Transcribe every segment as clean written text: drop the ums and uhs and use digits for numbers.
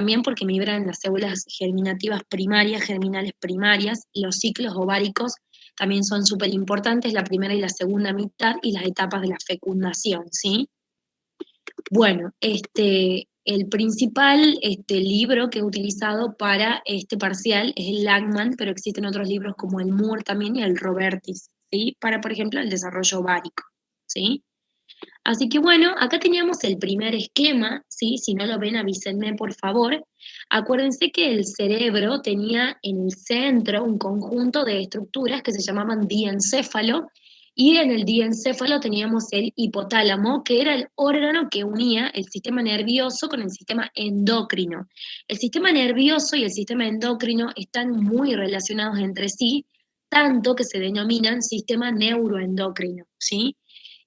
también porque liberan las células germinativas primarias, germinales primarias, los ciclos ováricos también son súper importantes, la primera y la segunda mitad, y las etapas de la fecundación, ¿sí? Bueno, el principal libro que he utilizado para este parcial es el Lagman, pero existen otros libros como el Moore también y el Robertis, ¿sí? Para, por ejemplo, el desarrollo ovárico, ¿sí? Así que bueno, acá teníamos el primer esquema, ¿sí? Si no lo ven, avísenme por favor. Acuérdense que el cerebro tenía en el centro un conjunto de estructuras que se llamaban diencéfalo, y en el diencéfalo teníamos el hipotálamo, que era el órgano que unía el sistema nervioso con el sistema endocrino. El sistema nervioso y el sistema endocrino están muy relacionados entre sí, tanto que se denominan sistema neuroendocrino, ¿sí?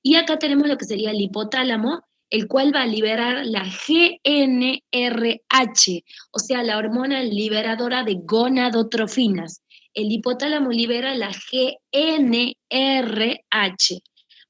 Y acá tenemos lo que sería el hipotálamo, el cual va a liberar la GnRH, o sea, la hormona liberadora de gonadotrofinas. El hipotálamo libera la GnRH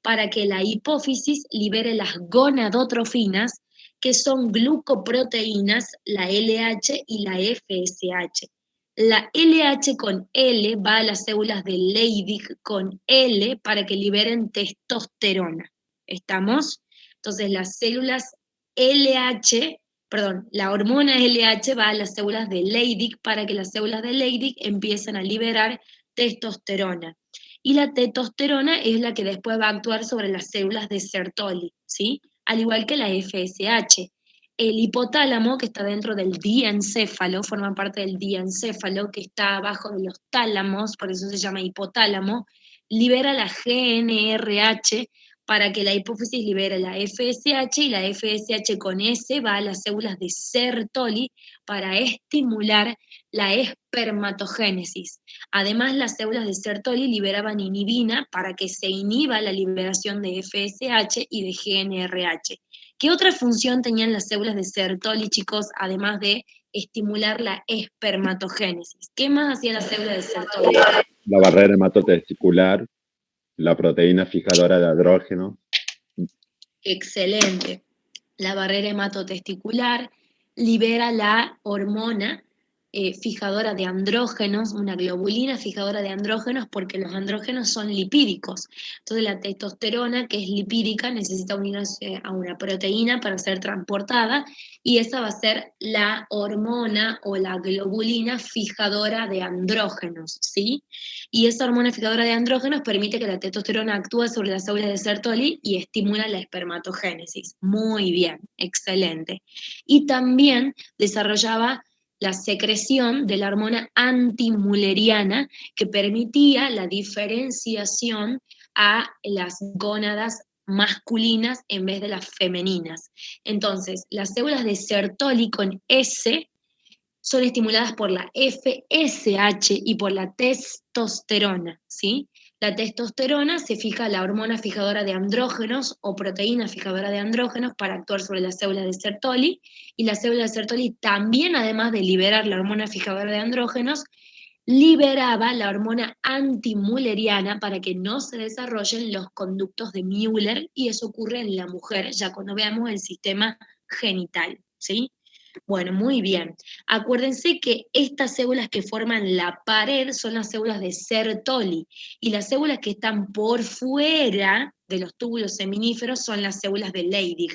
para que la hipófisis libere las gonadotrofinas, que son glucoproteínas, la LH y la FSH. La LH con L va a las células de Leydig con L para que liberen testosterona. ¿Estamos? Entonces las células LH, perdón, la hormona LH va a las células de Leydig para que las células de Leydig empiecen a liberar testosterona. Y la testosterona es la que después va a actuar sobre las células de Sertoli, ¿sí? Al igual que la FSH. El hipotálamo, que está dentro del diencéfalo, forma parte del diencéfalo, que está abajo de los tálamos, por eso se llama hipotálamo, libera la GnRH para que la hipófisis libere la FSH, y la FSH con S va a las células de Sertoli para estimular la espermatogénesis. Además, las células de Sertoli liberaban inhibina para que se inhiba la liberación de FSH y de GnRH. ¿Qué otra función tenían las células de Sertoli, chicos, además de estimular la espermatogénesis? ¿Qué más hacía la célula de Sertoli? La barrera hematotesticular, la proteína fijadora de andrógeno. Excelente. La barrera hematotesticular libera la hormona fijadora de andrógenos, una globulina fijadora de andrógenos, porque los andrógenos son lipídicos. Entonces la testosterona, que es lipídica, necesita unirse a una proteína para ser transportada, y esa va a ser la hormona o la globulina fijadora de andrógenos, ¿sí? Y esa hormona fijadora de andrógenos permite que la testosterona actúe sobre las células de Sertoli y estimula la espermatogénesis. Muy bien, excelente. Y también desarrollaba la secreción de la hormona antimuleriana, que permitía la diferenciación a las gónadas masculinas en vez de las femeninas. Entonces, las células de Sertoli con S son estimuladas por la FSH y por la testosterona, ¿sí? La testosterona se fija la hormona fijadora de andrógenos o proteína fijadora de andrógenos para actuar sobre las células de Sertoli, y la célula de Sertoli también, además de liberar la hormona fijadora de andrógenos, liberaba la hormona antimülleriana para que no se desarrollen los conductos de Müller, y eso ocurre en la mujer ya cuando veamos el sistema genital, ¿sí? Bueno, muy bien. Acuérdense que estas células que forman la pared son las células de Sertoli, y las células que están por fuera de los túbulos seminíferos son las células de Leydig.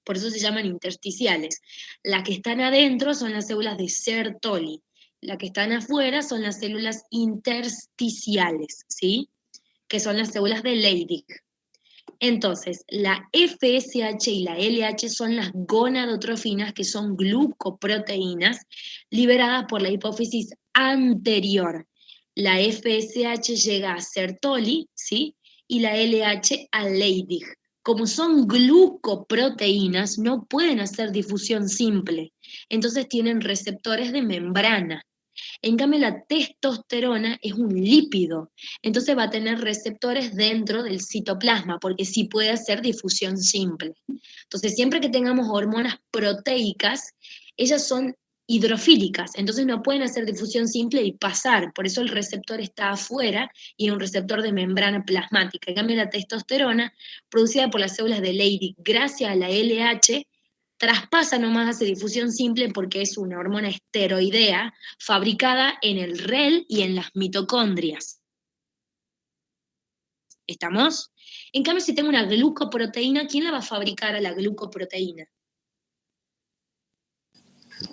Por eso se llaman intersticiales. Las que están adentro son las células de Sertoli. Las que están afuera son las células intersticiales, ¿sí? Que son las células de Leydig. Entonces, la FSH y la LH son las gonadotrofinas, que son glucoproteínas liberadas por la hipófisis anterior. La FSH llega a Sertoli, ¿sí? Y la LH a Leydig. Como son glucoproteínas, no pueden hacer difusión simple, entonces tienen receptores de membrana. En cambio, la testosterona es un lípido, entonces va a tener receptores dentro del citoplasma, porque sí puede hacer difusión simple. Entonces, siempre que tengamos hormonas proteicas, ellas son hidrofílicas, entonces no pueden hacer difusión simple y pasar, por eso el receptor está afuera y es un receptor de membrana plasmática. En cambio, la testosterona, producida por las células de Leydig gracias a la LH, traspasa nomás, hace difusión simple porque es una hormona esteroidea fabricada en el REL y en las mitocondrias. ¿Estamos? En cambio, si tengo una glucoproteína, ¿quién la va a fabricar a la glucoproteína?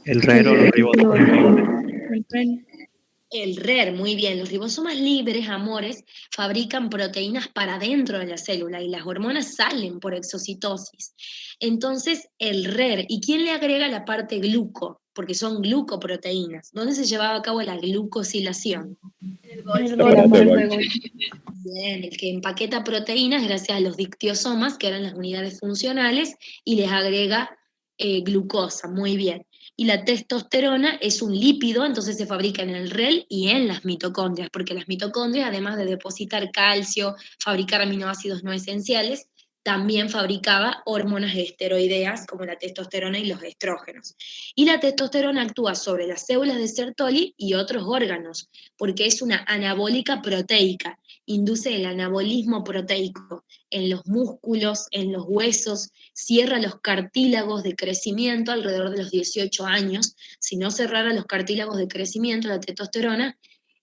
El RER o los ribosomas libres. El RER, muy bien. Los ribosomas libres, amores, fabrican proteínas para dentro de la célula y las hormonas salen por exocitosis. Entonces, el RER, ¿y quién le agrega la parte gluco? Porque son glucoproteínas. ¿Dónde se llevaba a cabo la glucosilación? El aparato de Golgi. Bien, el que empaqueta proteínas gracias a los dictiosomas, que eran las unidades funcionales, y les agrega glucosa, muy bien. Y la testosterona es un lípido, entonces se fabrica en el REL y en las mitocondrias, porque las mitocondrias, además de depositar calcio, fabricar aminoácidos no esenciales, también fabricaba hormonas esteroideas como la testosterona y los estrógenos. Y la testosterona actúa sobre las células de Sertoli y otros órganos, porque es una anabólica proteica, induce el anabolismo proteico en los músculos, en los huesos, cierra los cartílagos de crecimiento alrededor de los 18 años. Si no cerrara los cartílagos de crecimiento, la testosterona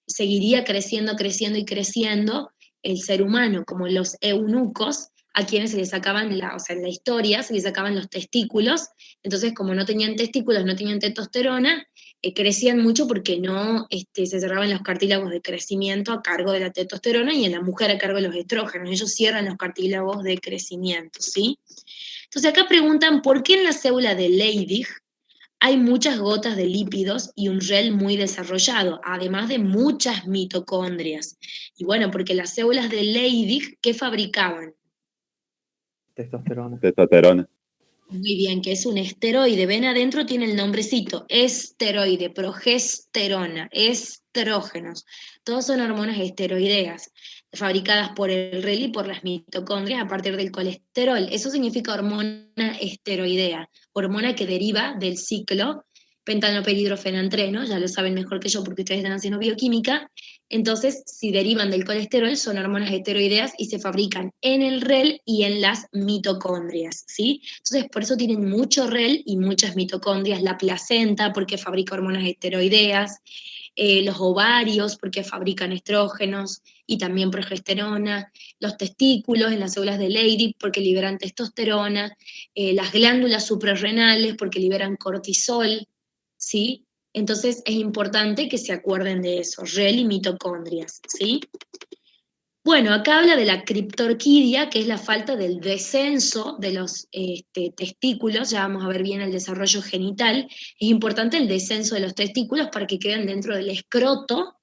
seguiría creciendo, creciendo y creciendo el ser humano, como los eunucos, a quienes se les sacaban, o sea, en la historia se les sacaban los testículos, entonces como no tenían testículos, no tenían testosterona, crecían mucho porque no se cerraban los cartílagos de crecimiento a cargo de la testosterona y en la mujer a cargo de los estrógenos, ellos cierran los cartílagos de crecimiento, ¿sí? Entonces acá preguntan, ¿por qué en la célula de Leydig hay muchas gotas de lípidos y un REL muy desarrollado, además de muchas mitocondrias? Y bueno, porque las células de Leydig, ¿qué fabricaban? Testosterona. Testosterona. Muy bien, que es un esteroide. Ven adentro, tiene el nombrecito, esteroide, progesterona, estrógenos. Todos son hormonas esteroideas, fabricadas por el REL y por las mitocondrias a partir del colesterol. Eso significa hormona esteroidea, hormona que deriva del ciclo pentanopehidrofenantreno, ya lo saben mejor que yo porque ustedes están haciendo bioquímica. Entonces, si derivan del colesterol, son hormonas esteroideas y se fabrican en el REL y en las mitocondrias, ¿sí? Entonces, por eso tienen mucho REL y muchas mitocondrias, la placenta, porque fabrica hormonas esteroideas, los ovarios, porque fabrican estrógenos y también progesterona, los testículos en las células de Leydig, porque liberan testosterona, las glándulas suprarrenales, porque liberan cortisol, ¿sí? Entonces, es importante que se acuerden de eso, REL y mitocondrias, ¿sí? Bueno, acá habla de la criptorquidia, que es la falta del descenso de los testículos, ya vamos a ver bien el desarrollo genital. Es importante el descenso de los testículos para que queden dentro del escroto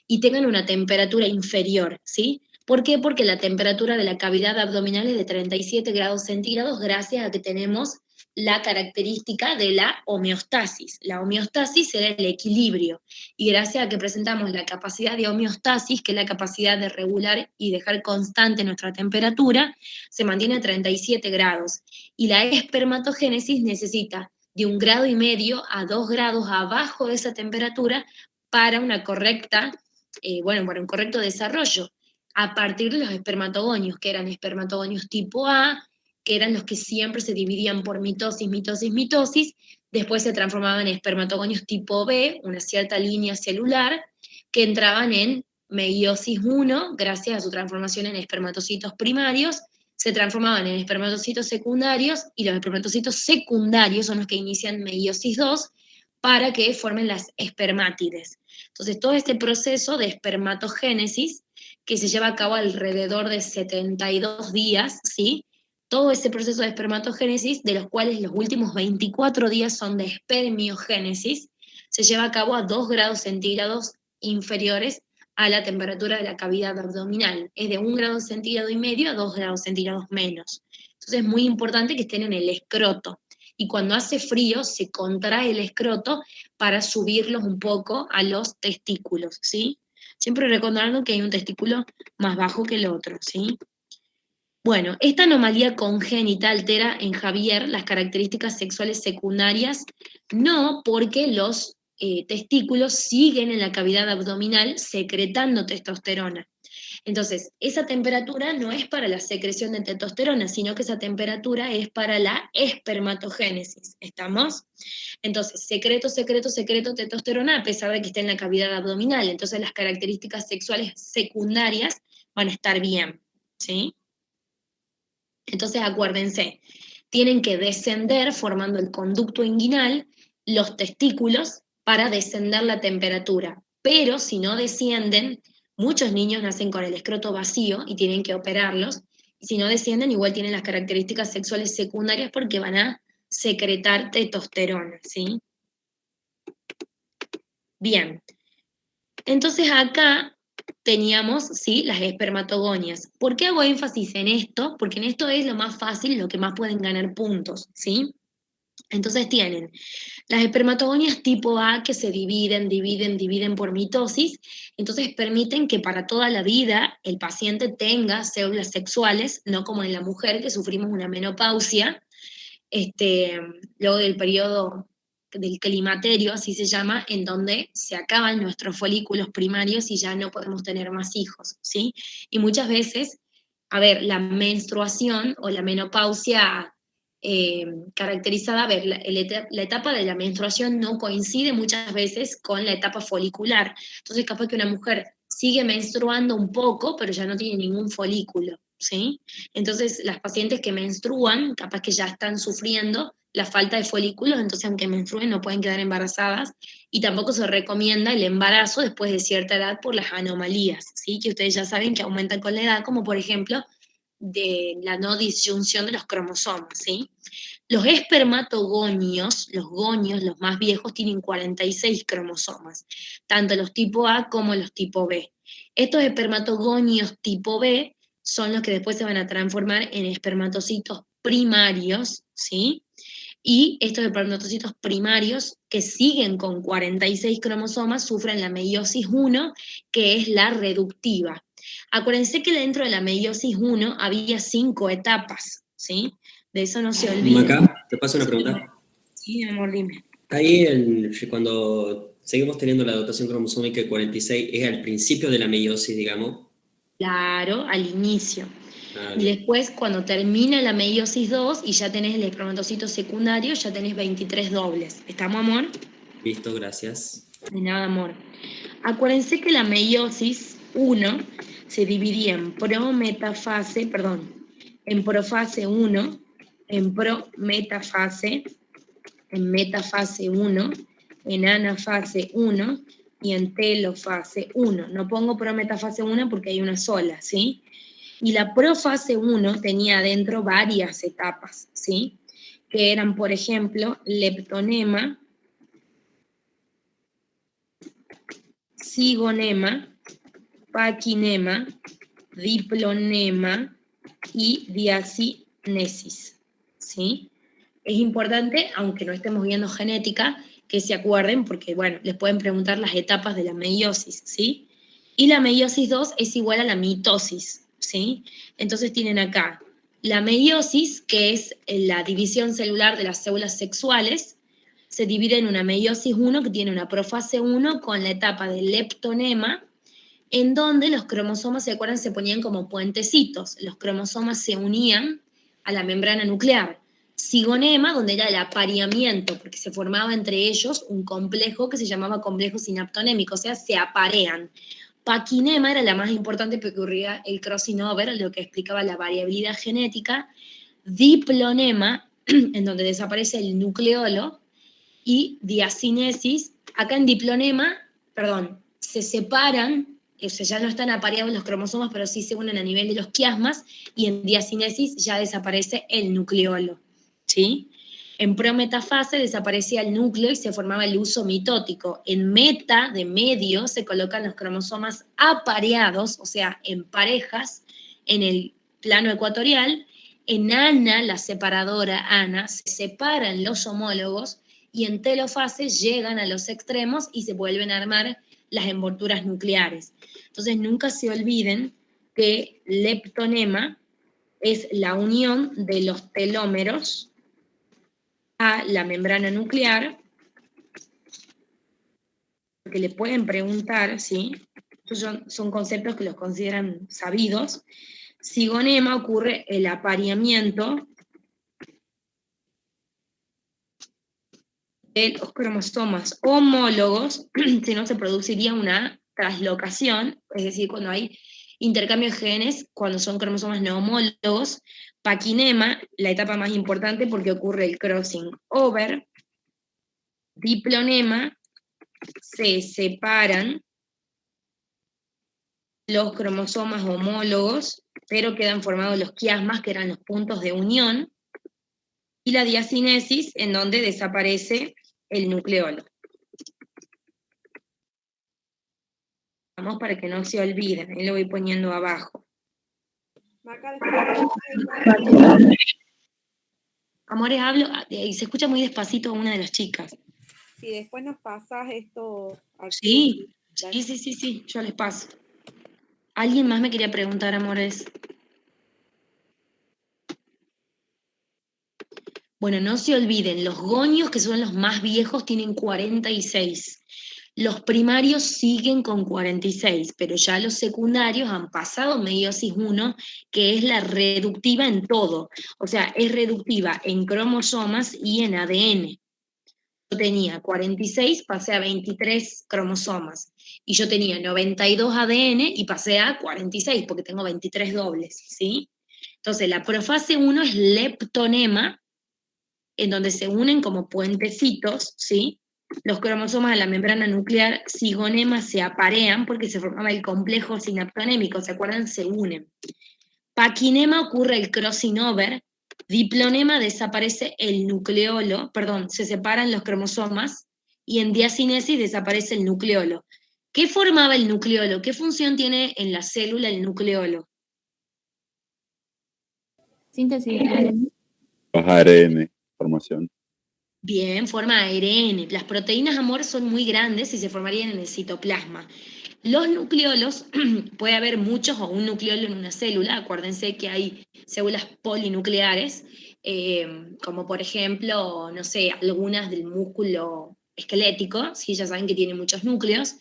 y tengan una temperatura inferior, ¿sí? ¿Por qué? Porque la temperatura de la cavidad abdominal es de 37 grados centígrados gracias a que tenemos la característica de la homeostasis. La homeostasis era el equilibrio y gracias a que presentamos la capacidad de homeostasis, que es la capacidad de regular y dejar constante nuestra temperatura, se mantiene a 37 grados. Y la espermatogénesis necesita de 1,5 grados a 2 grados abajo de esa temperatura para una correcta, para un correcto desarrollo. A partir de los espermatogonios, que eran espermatogonios tipo A, que eran los que siempre se dividían por mitosis, mitosis, mitosis, después se transformaban en espermatogonios tipo B, una cierta línea celular, que entraban en meiosis 1, gracias a su transformación en espermatocitos primarios, se transformaban en espermatocitos secundarios, y los espermatocitos secundarios son los que inician meiosis 2, para que formen las espermátides. Entonces, todo este proceso de espermatogénesis, que se lleva a cabo alrededor de 72 días, ¿sí? Todo ese proceso de espermatogénesis, de los cuales los últimos 24 días son de espermiogénesis, se lleva a cabo a 2 grados centígrados inferiores a la temperatura de la cavidad abdominal. Es de 1,5 grados a 2 grados centígrados menos. Entonces es muy importante que estén en el escroto. Y cuando hace frío se contrae el escroto para subirlos un poco a los testículos, ¿sí? Siempre recordando que hay un testículo más bajo que el otro, ¿sí? Bueno, esta anomalía congénita altera en Javier las características sexuales secundarias, no porque los testículos siguen en la cavidad abdominal secretando testosterona. Entonces, esa temperatura no es para la secreción de testosterona, sino que esa temperatura es para la espermatogénesis. ¿Estamos? Entonces, secreto testosterona a pesar de que esté en la cavidad abdominal. Entonces, las características sexuales secundarias van a estar bien, ¿sí? Entonces, acuérdense, tienen que descender formando el conducto inguinal, los testículos, para descender la temperatura. Pero si no descienden, muchos niños nacen con el escroto vacío y tienen que operarlos. Y si no descienden, igual tienen las características sexuales secundarias porque van a secretar testosterona, ¿sí? Bien, entonces acá teníamos, ¿sí?, las espermatogonias. ¿Por qué hago énfasis en esto? Porque en esto es lo más fácil, lo que más pueden ganar puntos, ¿sí? Entonces tienen las espermatogonias tipo A que se dividen por mitosis, entonces permiten que para toda la vida el paciente tenga células sexuales, no como en la mujer que sufrimos una menopausia, luego del periodo del climaterio, así se llama, en donde se acaban nuestros folículos primarios y ya no podemos tener más hijos, ¿sí? Y muchas veces, a ver, la menstruación o la menopausia caracterizada, a ver, la etapa de la menstruación no coincide muchas veces con la etapa folicular. Entonces, capaz que una mujer sigue menstruando un poco, pero ya no tiene ningún folículo, ¿sí? Entonces, las pacientes que menstruan, capaz que ya están sufriendo la falta de folículos, entonces aunque menstruen no pueden quedar embarazadas, y tampoco se recomienda el embarazo después de cierta edad por las anomalías, ¿sí? Que ustedes ya saben que aumentan con la edad, como por ejemplo de la no disyunción de los cromosomas, ¿sí? Los espermatogonios, los gonios, los más viejos, tienen 46 cromosomas, tanto los tipo A como los tipo B. Estos espermatogonios tipo B son los que después se van a transformar en espermatocitos primarios, ¿sí? Y estos espermatocitos primarios que siguen con 46 cromosomas sufren la meiosis 1, que es la reductiva. Acuérdense que dentro de la meiosis 1 había 5 etapas, ¿sí? De eso no se olviden. Maca, te paso una pregunta. Sí, amor, dime. Ahí, cuando seguimos teniendo la dotación cromosómica de 46, es al principio de la meiosis, digamos. Claro, al inicio. Ah, Y bien. después, cuando termina la meiosis 2 y ya tenés el espermatocito secundario, ya tenés 23 dobles. ¿Estamos, amor? Listo, gracias. De nada, amor. Acuérdense que la meiosis 1 se dividía en prometafase, perdón, en profase 1, en prometafase, en metafase 1, en anafase 1 y en telofase 1. No pongo prometafase 1 porque hay una sola, ¿sí? Y la profase 1 tenía adentro varias etapas, ¿sí? Que eran, por ejemplo, leptonema, cigonema, paquinema, diplonema y diacinesis, ¿sí? Es importante, aunque no estemos viendo genética, que se acuerden, porque, bueno, les pueden preguntar las etapas de la meiosis, ¿sí? Y la meiosis 2 es igual a la mitosis, ¿sí? Entonces tienen acá la meiosis, que es la división celular de las células sexuales, se divide en una meiosis 1, que tiene una profase 1 con la etapa del leptonema, en donde los cromosomas, ¿se acuerdan? Se ponían como puentecitos. Los cromosomas se unían a la membrana nuclear. Cigonema, donde era el apareamiento, porque se formaba entre ellos un complejo que se llamaba complejo sinaptonémico, o sea, se aparean. Paquinema era la más importante porque ocurría el crossing over, lo que explicaba la variabilidad genética. Diplonema, en donde desaparece el nucleolo, y diacinesis. Acá en diplonema, perdón, se separan, o sea, ya no están apareados los cromosomas, pero sí se unen a nivel de los quiasmas, y en diacinesis ya desaparece el nucleolo, ¿sí? En prometafase desaparecía el núcleo y se formaba el uso mitótico. En meta, de medio, se colocan los cromosomas apareados, o sea, en parejas, en el plano ecuatorial. En ana, la separadora ana, se separan los homólogos y en telofase llegan a los extremos y se vuelven a armar las envolturas nucleares. Entonces nunca se olviden que leptonema es la unión de los telómeros a la membrana nuclear, porque le pueden preguntar, ¿sí? Estos son conceptos que los consideran sabidos. Cigonema ocurre el apareamiento de los cromosomas homólogos, si no se produciría una traslocación, es decir, cuando hay intercambio de genes, cuando son cromosomas no homólogos. Paquinema, la etapa más importante porque ocurre el crossing over. Diplonema, se separan los cromosomas homólogos, pero quedan formados los quiasmas, que eran los puntos de unión, y la diacinesis, en donde desaparece el nucleolo. Vamos para que no se olviden, ahí lo voy poniendo abajo. Maca, Amores, hablo, y se escucha muy despacito a una de las chicas. si después nos pasas esto aquí. Sí, Dale. sí, yo les paso. ¿Alguien más me quería preguntar, amores? Bueno, no se olviden, los gonios, que son los más viejos, tienen 46. Los primarios siguen con 46, pero ya los secundarios han pasado meiosis 1, que es la reductiva en todo. O sea, es reductiva en cromosomas y en ADN. Yo tenía 46, pasé a 23 cromosomas. Y yo tenía 92 ADN y pasé a 46, porque tengo 23 dobles, ¿sí? Entonces, la profase 1 es leptonema, en donde se unen como puentecitos, ¿sí? Los cromosomas de la membrana nuclear, cigonema, se aparean porque se formaba el complejo sinaptonémico, ¿se acuerdan? Se unen. Paquinema ocurre el crossing over. Diplonema desaparece el nucleolo, perdón, se separan los cromosomas, y en diacinesis desaparece el nucleolo. ¿Qué formaba el nucleolo? ¿Qué función tiene en la célula el nucleolo? Síntesis de ADN. Los ARN, formación. Bien, forma ARN. Las proteínas, amor, son muy grandes y se formarían en el citoplasma. Los nucleolos, puede haber muchos o un nucleolo en una célula. Acuérdense que hay células polinucleares, como por ejemplo, no sé, algunas del músculo esquelético, ¿sí? Ya saben que tiene muchos núcleos.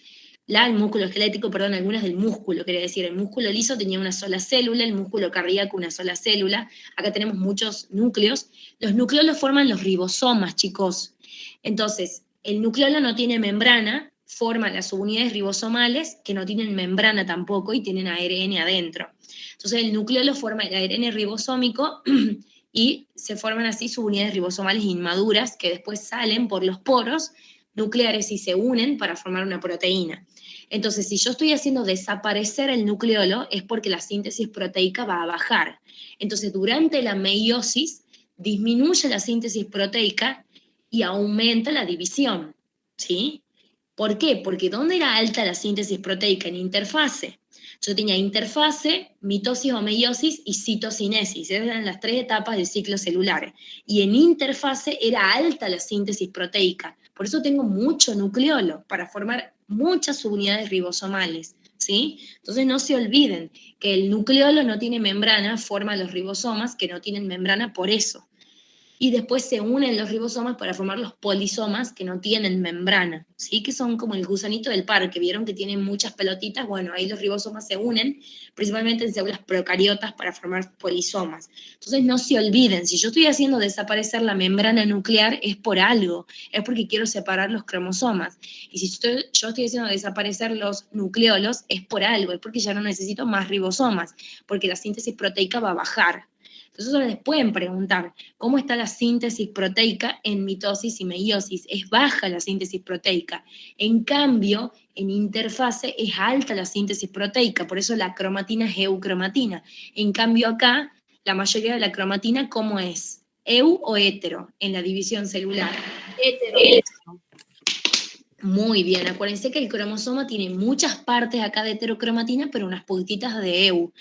El músculo esquelético, perdón, algunas del músculo, quiere decir, el músculo liso tenía una sola célula, el músculo cardíaco una sola célula. Acá tenemos muchos núcleos. Los nucleolos forman los ribosomas, chicos. Entonces, el nucleolo no tiene membrana, forma las subunidades ribosomales, que no tienen membrana tampoco y tienen ARN adentro. Entonces, el nucleolo forma el ARN ribosómico y se forman así subunidades ribosomales inmaduras que después salen por los poros nucleares y se unen para formar una proteína. Entonces, si yo estoy haciendo desaparecer el nucleolo, es porque la síntesis proteica va a bajar. Entonces, durante la meiosis, disminuye la síntesis proteica y aumenta la división, ¿sí? ¿Por qué? Porque ¿dónde era alta la síntesis proteica? En interfase. Yo tenía interfase, mitosis o meiosis y citocinesis. Esas eran las 3 etapas del ciclo celular. Y en interfase era alta la síntesis proteica. Por eso tengo mucho nucleolo, para formar muchas subunidades ribosomales, ¿sí? Entonces no se olviden que el nucleolo no tiene membrana, forma los ribosomas que no tienen membrana por eso. Y después se unen los ribosomas para formar los polisomas que no tienen membrana, ¿sí? Que son como el gusanito del parque, ¿vieron que tienen muchas pelotitas? Bueno, ahí los ribosomas se unen, principalmente en células procariotas, para formar polisomas. Entonces no se olviden, si yo estoy haciendo desaparecer la membrana nuclear es por algo, es porque quiero separar los cromosomas. Y si yo estoy haciendo desaparecer los nucleolos es por algo, es porque ya no necesito más ribosomas, porque la síntesis proteica va a bajar. Entonces les pueden preguntar, ¿cómo está la síntesis proteica en mitosis y meiosis? Es baja la síntesis proteica. En cambio, en interfase es alta la síntesis proteica, por eso la cromatina es eucromatina. En cambio acá, la mayoría de la cromatina, ¿cómo es? ¿Eu o hetero en la división celular? Hetero. Muy bien, acuérdense que el cromosoma tiene muchas partes acá de heterocromatina, pero unas poquititas de EU.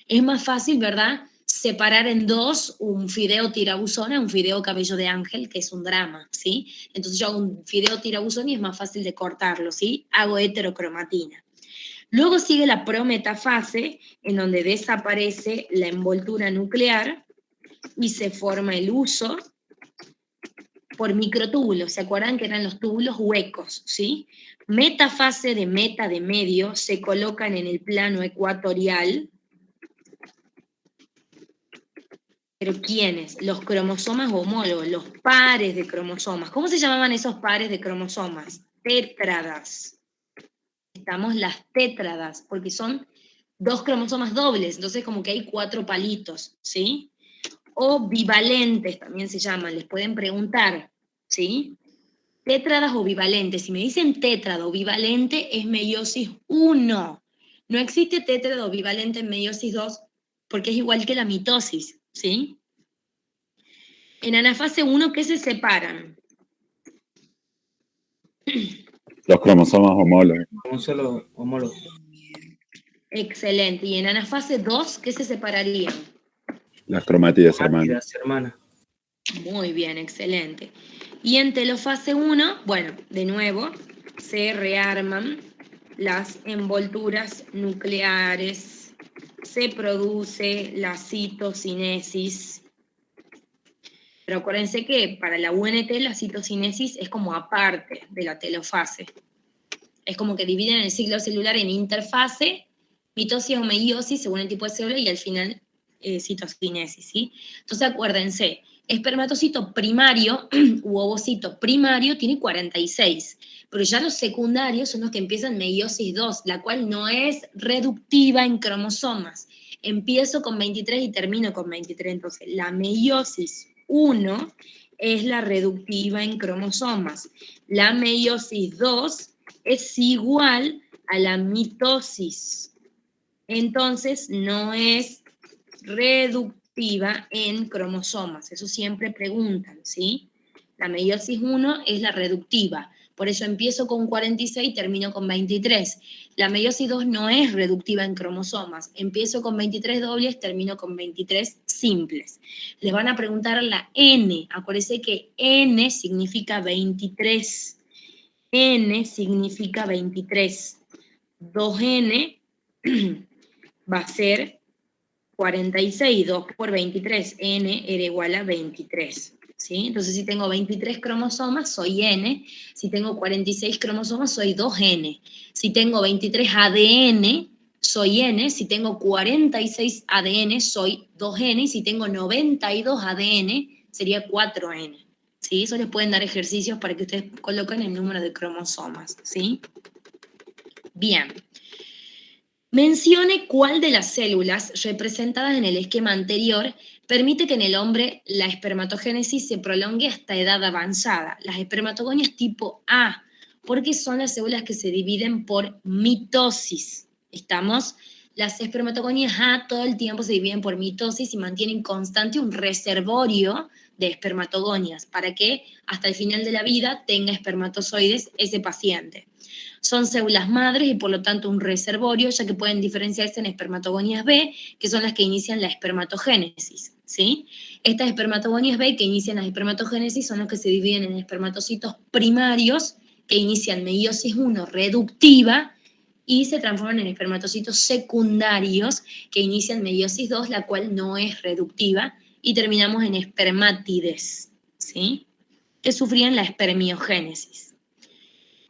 Es más fácil, ¿verdad?, separar en dos un fideo tirabuzón a un fideo cabello de ángel, que es un drama, ¿sí? Entonces yo hago un fideo tirabuzón y es más fácil de cortarlo, ¿sí? Hago heterocromatina. Luego sigue la prometafase, en donde desaparece la envoltura nuclear y se forma el huso por microtúbulos, ¿se acuerdan que eran los túbulos huecos, sí? Metafase de meta de medio se colocan en el plano ecuatorial. ¿Pero quiénes? Los cromosomas homólogos, los pares de cromosomas. ¿Cómo se llamaban esos pares de cromosomas? Tétradas. Estamos las tétradas, porque son 2 cromosomas dobles, entonces como que hay 4 palitos, ¿sí? O bivalentes también se llaman, les pueden preguntar, ¿sí? Tétradas o bivalentes. Si me dicen tétrado o bivalente, es meiosis 1. No existe tétrado o bivalente en meiosis 2, porque es igual que la mitosis, ¿sí? En anafase 1, ¿qué se separan? Los cromosomas homólogos. Un solo homólogo. Excelente. Y en anafase 2, ¿qué se separarían? Las cromátidas hermanas. Cromátidas hermanas. Muy bien, excelente. Y en telofase 1, bueno, de nuevo, se rearman las envolturas nucleares, se produce la citocinesis. Pero acuérdense que para la UNT la citocinesis es como aparte de la telofase. Es como que dividen el ciclo celular en interfase, mitosis o meiosis según el tipo de célula y al final citocinesis, ¿sí? Entonces acuérdense, espermatocito primario u ovocito primario tiene 46, pero ya los secundarios son los que empiezan meiosis 2, la cual no es reductiva en cromosomas. Empiezo con 23 y termino con 23, entonces la meiosis 1 es la reductiva en cromosomas. La meiosis 2 es igual a la mitosis. Entonces no es reductiva en cromosomas. Eso siempre preguntan, ¿sí? La meiosis 1 es la reductiva. Por eso empiezo con 46 y termino con 23. La meiosis 2 no es reductiva en cromosomas. Empiezo con 23 dobles, termino con 23 simples. Les van a preguntar la N. Acuérdense que N significa 23. N significa 23. 2N va a ser 46. 2 por 23. N era igual a 23. ¿Sí? Entonces, si tengo 23 cromosomas, soy N. Si tengo 46 cromosomas, soy 2N. Si tengo 23 ADN, soy N. Si tengo 46 ADN, soy 2N. Y si tengo 92 ADN, sería 4N. ¿Sí? Eso les pueden dar ejercicios para que ustedes coloquen el número de cromosomas, ¿sí? Bien. Mencione cuál de las células representadas en el esquema anterior permite que en el hombre la espermatogénesis se prolongue hasta edad avanzada. Las espermatogonias tipo A, porque son las células que se dividen por mitosis. ¿Estamos? Las espermatogonias A todo el tiempo se dividen por mitosis y mantienen constante un reservorio de espermatogonias para que hasta el final de la vida tenga espermatozoides ese paciente. Son células madres y por lo tanto un reservorio, ya que pueden diferenciarse en espermatogonias B, que son las que inician la espermatogénesis, ¿sí? Estas espermatogonias B que inician la espermatogénesis son las que se dividen en espermatocitos primarios, que inician meiosis 1 reductiva, y se transforman en espermatocitos secundarios, que inician meiosis 2, la cual no es reductiva, y terminamos en espermátides, ¿sí? Que sufrían la espermiogénesis.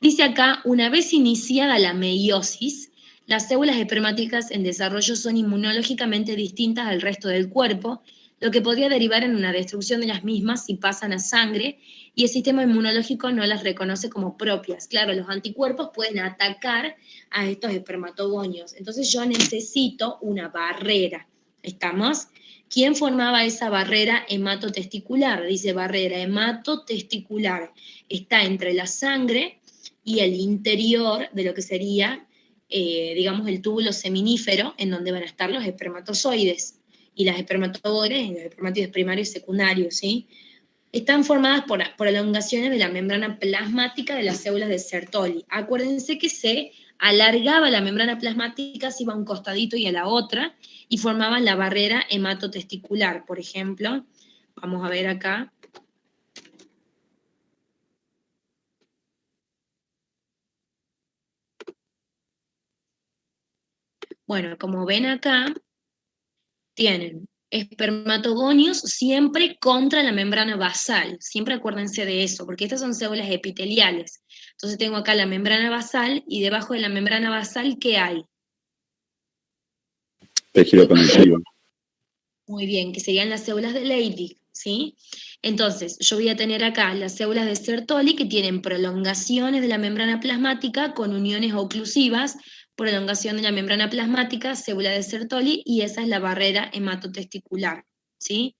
Dice acá, una vez iniciada la meiosis, las células espermáticas en desarrollo son inmunológicamente distintas al resto del cuerpo, lo que podría derivar en una destrucción de las mismas si pasan a sangre y el sistema inmunológico no las reconoce como propias. Claro, los anticuerpos pueden atacar a estos espermatogonios, entonces yo necesito una barrera. ¿Estamos? ¿Quién formaba esa barrera hematotesticular? Dice barrera hematotesticular. Está entre la sangre y el interior de lo que sería, digamos, el túbulo seminífero, en donde van a estar los espermatozoides y las espermatogones, los espermátidos primarios y secundarios, ¿sí? Están formadas por elongaciones de la membrana plasmática de las células de Sertoli. Acuérdense que se alargaba la membrana plasmática, se iba a un costadito y a la otra, y formaban la barrera hematotesticular, por ejemplo. Vamos a ver acá. Bueno, como ven acá, tienen espermatogonios siempre contra la membrana basal, siempre acuérdense de eso, porque estas son células epiteliales. Entonces tengo acá la membrana basal, y debajo de la membrana basal, ¿qué hay? Tejido conectivo. Muy bien, que serían las células de Leydig, ¿sí? Entonces, yo voy a tener acá las células de Sertoli que tienen prolongaciones de la membrana plasmática con uniones oclusivas, prolongación de la membrana plasmática, célula de Sertoli, y esa es la barrera hematotesticular, ¿sí?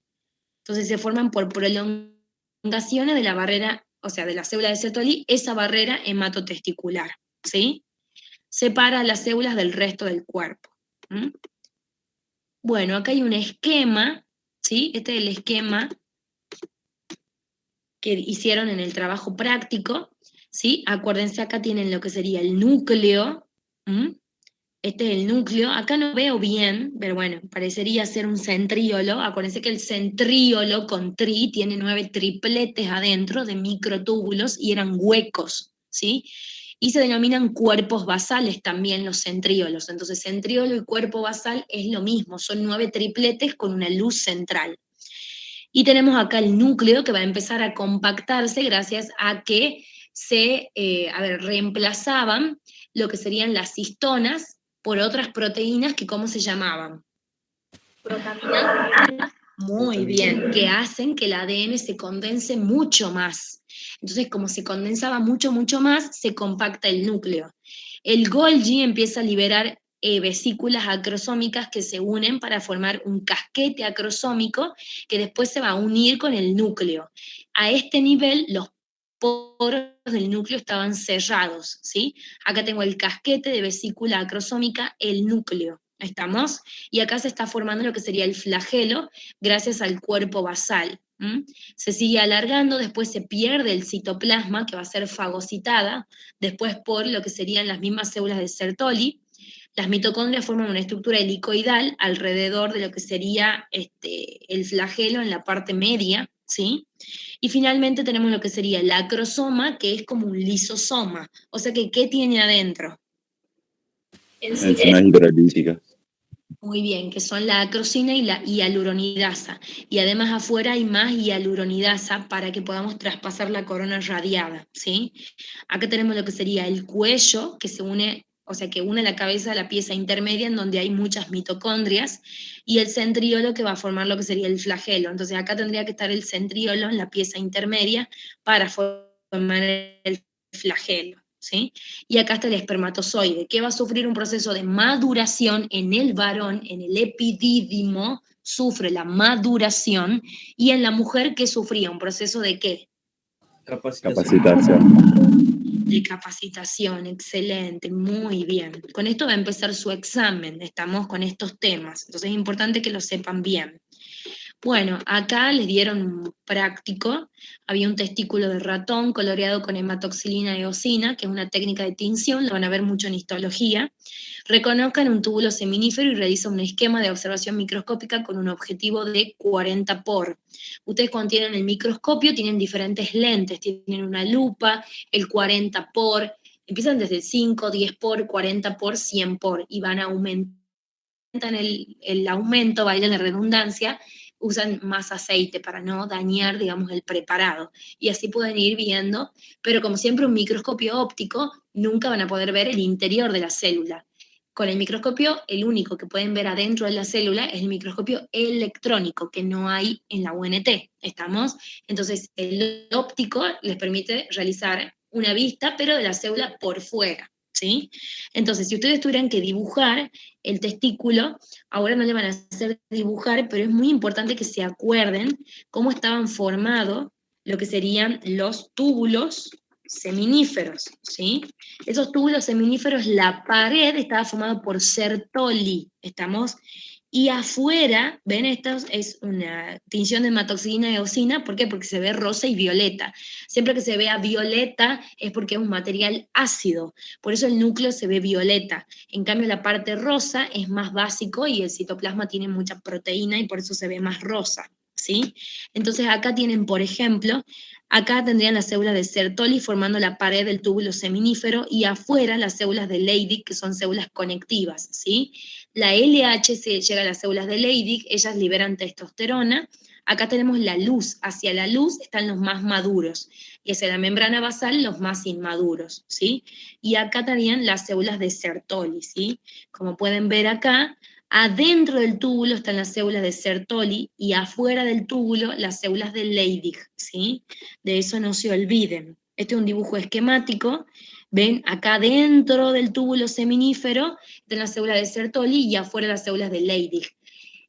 Entonces se forman por prolongaciones de la barrera, o sea, de la célula de Sertoli, esa barrera hematotesticular, ¿sí? Separa las células del resto del cuerpo. ¿Mm? Bueno, acá hay un esquema, ¿sí? Este es el esquema que hicieron en el trabajo práctico, ¿sí? Acuérdense, acá tienen lo que sería el núcleo, ¿m? Este es el núcleo, acá no veo bien, pero bueno, parecería ser un centríolo. Acuérdense que el centríolo con tri tiene 9 tripletes adentro de microtúbulos y eran huecos, ¿sí? Y se denominan cuerpos basales también los centríolos. Entonces, centríolo y cuerpo basal es lo mismo, son 9 tripletes con una luz central. Y tenemos acá el núcleo que va a empezar a compactarse gracias a que se reemplazaban lo que serían las histonas por otras proteínas que, ¿cómo se llamaban? Protaminas. Muy bien, que hacen que el ADN se condense mucho más. Entonces, como se condensaba mucho, mucho más, se compacta el núcleo. El Golgi empieza a liberar vesículas acrosómicas que se unen para formar un casquete acrosómico que después se va a unir con el núcleo. A este nivel, los poros del núcleo estaban cerrados, ¿sí? Acá tengo el casquete de vesícula acrosómica, el núcleo. ¿Estamos? Y acá se está formando lo que sería el flagelo gracias al cuerpo basal. Se sigue alargando, después se pierde el citoplasma, que va a ser fagocitada, después por lo que serían las mismas células de Sertoli. Las mitocondrias forman una estructura helicoidal alrededor de lo que sería el flagelo en la parte media, ¿sí? Y finalmente tenemos lo que sería el acrosoma, que es como un lisosoma. O sea que, ¿qué tiene adentro? Enzimas hidrolíticas. Muy bien, que son la acrosina y la hialuronidasa. Y además afuera hay más hialuronidasa para que podamos traspasar la corona radiada, ¿sí? Acá tenemos lo que sería el cuello, que se une, o sea, que une la cabeza a la pieza intermedia en donde hay muchas mitocondrias, y el centríolo que va a formar lo que sería el flagelo. Entonces acá tendría que estar el centríolo en la pieza intermedia para formar el flagelo, ¿sí? Y acá está el espermatozoide, que va a sufrir un proceso de maduración en el varón, en el epidídimo, sufre la maduración, y en la mujer, ¿qué sufría? ¿Un proceso de qué? Capacitación. De capacitación, excelente, muy bien. Con esto va a empezar su examen, estamos con estos temas, entonces es importante que lo sepan bien. Bueno, acá les dieron un práctico, había un testículo de ratón coloreado con hematoxilina eosina, que es una técnica de tinción, lo van a ver mucho en histología. Reconozcan un túbulo seminífero y realiza un esquema de observación microscópica con un objetivo de 40 por. Ustedes cuando tienen el microscopio tienen diferentes lentes, tienen una lupa, el 40 por, empiezan desde el 5, 10 por, 40 por, 100 por, y van a aumentar el aumento, vaya la redundancia, usan más aceite para no dañar, digamos, el preparado. Y así pueden ir viendo, pero como siempre un microscopio óptico, nunca van a poder ver el interior de la célula. Con el microscopio, el único que pueden ver adentro de la célula es el microscopio electrónico, que no hay en la UNT. ¿Estamos? Entonces, el óptico les permite realizar una vista, pero de la célula por fuera, ¿sí? Entonces, si ustedes tuvieran que dibujar el testículo, ahora no le van a hacer dibujar, pero es muy importante que se acuerden cómo estaban formados lo que serían los túbulos seminíferos, ¿sí? Esos túbulos seminíferos, la pared estaba formada por Sertoli, ¿estamos? Y afuera, ven, esto es una tinción de hematoxilina y eosina, ¿por qué? Porque se ve rosa y violeta. Siempre que se vea violeta es porque es un material ácido, por eso el núcleo se ve violeta. En cambio la parte rosa es más básico y el citoplasma tiene mucha proteína y por eso se ve más rosa, ¿sí? Entonces acá tienen, por ejemplo, Acá tendrían las células de Sertoli formando la pared del túbulo seminífero y afuera las células de Leydig, que son células conectivas, ¿sí? La LH se llega a las células de Leydig, ellas liberan testosterona. Acá tenemos la luz, hacia la luz están los más maduros y hacia la membrana basal los más inmaduros, ¿sí? Y acá estarían las células de Sertoli, ¿sí? Como pueden ver acá, adentro del túbulo están las células de Sertoli y afuera del túbulo las células de Leydig, ¿sí? De eso no se olviden. Este es un dibujo esquemático. Ven, acá dentro del túbulo seminífero están las células de Sertoli y afuera las células de Leydig.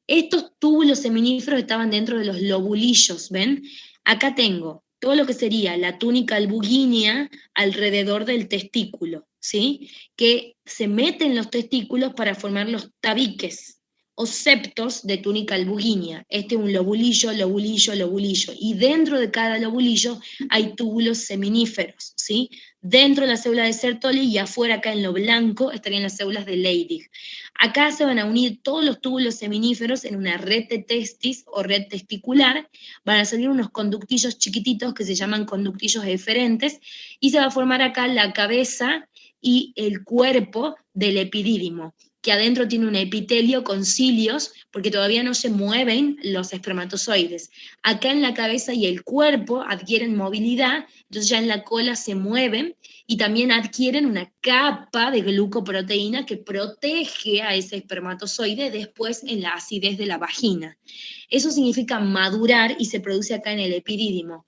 Estos túbulos seminíferos estaban dentro de los lobulillos, ¿ven? Acá tengo todo lo que sería la túnica albuginea alrededor del testículo, ¿sí? Que se meten los testículos para formar los tabiques o septos de túnica albuginea. Este es un lobulillo, lobulillo, lobulillo. Y dentro de cada lobulillo hay túbulos seminíferos, ¿sí? Dentro de la célula de Sertoli y afuera acá en lo blanco estarían las células de Leydig. Acá se van a unir todos los túbulos seminíferos en una red de testis o red testicular, van a salir unos conductillos chiquititos que se llaman conductillos eferentes, y se va a formar acá la cabeza y el cuerpo del epidídimo, que adentro tiene un epitelio con cilios, porque todavía no se mueven los espermatozoides. Acá en la cabeza y el cuerpo adquieren movilidad, entonces ya en la cola se mueven, y también adquieren una capa de glucoproteína que protege a ese espermatozoide después en la acidez de la vagina. Eso significa madurar y se produce acá en el epidídimo,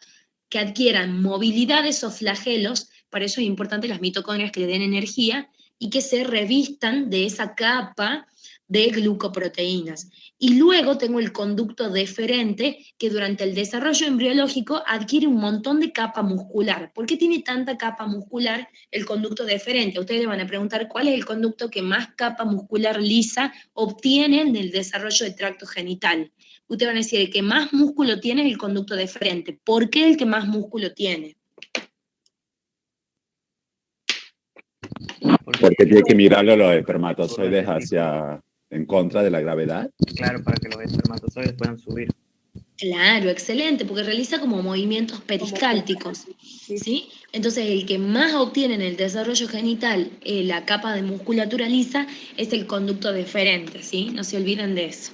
que adquieran movilidad de esos flagelos, para eso es importante las mitocondrias que le den energía, y que se revistan de esa capa de glucoproteínas. Y luego tengo el conducto deferente, que durante el desarrollo embriológico adquiere un montón de capa muscular. ¿Por qué tiene tanta capa muscular el conducto deferente? Ustedes le van a preguntar cuál es el conducto que más capa muscular lisa obtiene en el desarrollo del tracto genital. Ustedes van a decir, el que más músculo tiene es el conducto deferente. ¿Por qué el que más músculo tiene? Porque tiene que mirarlo los espermatozoides hacia en contra de la gravedad. Claro, para que los espermatozoides puedan subir. Claro, excelente, porque realiza como movimientos peristálticos, ¿sí? Entonces, el que más obtiene en el desarrollo genital la capa de musculatura lisa es el conducto deferente, ¿sí? No se olviden de eso.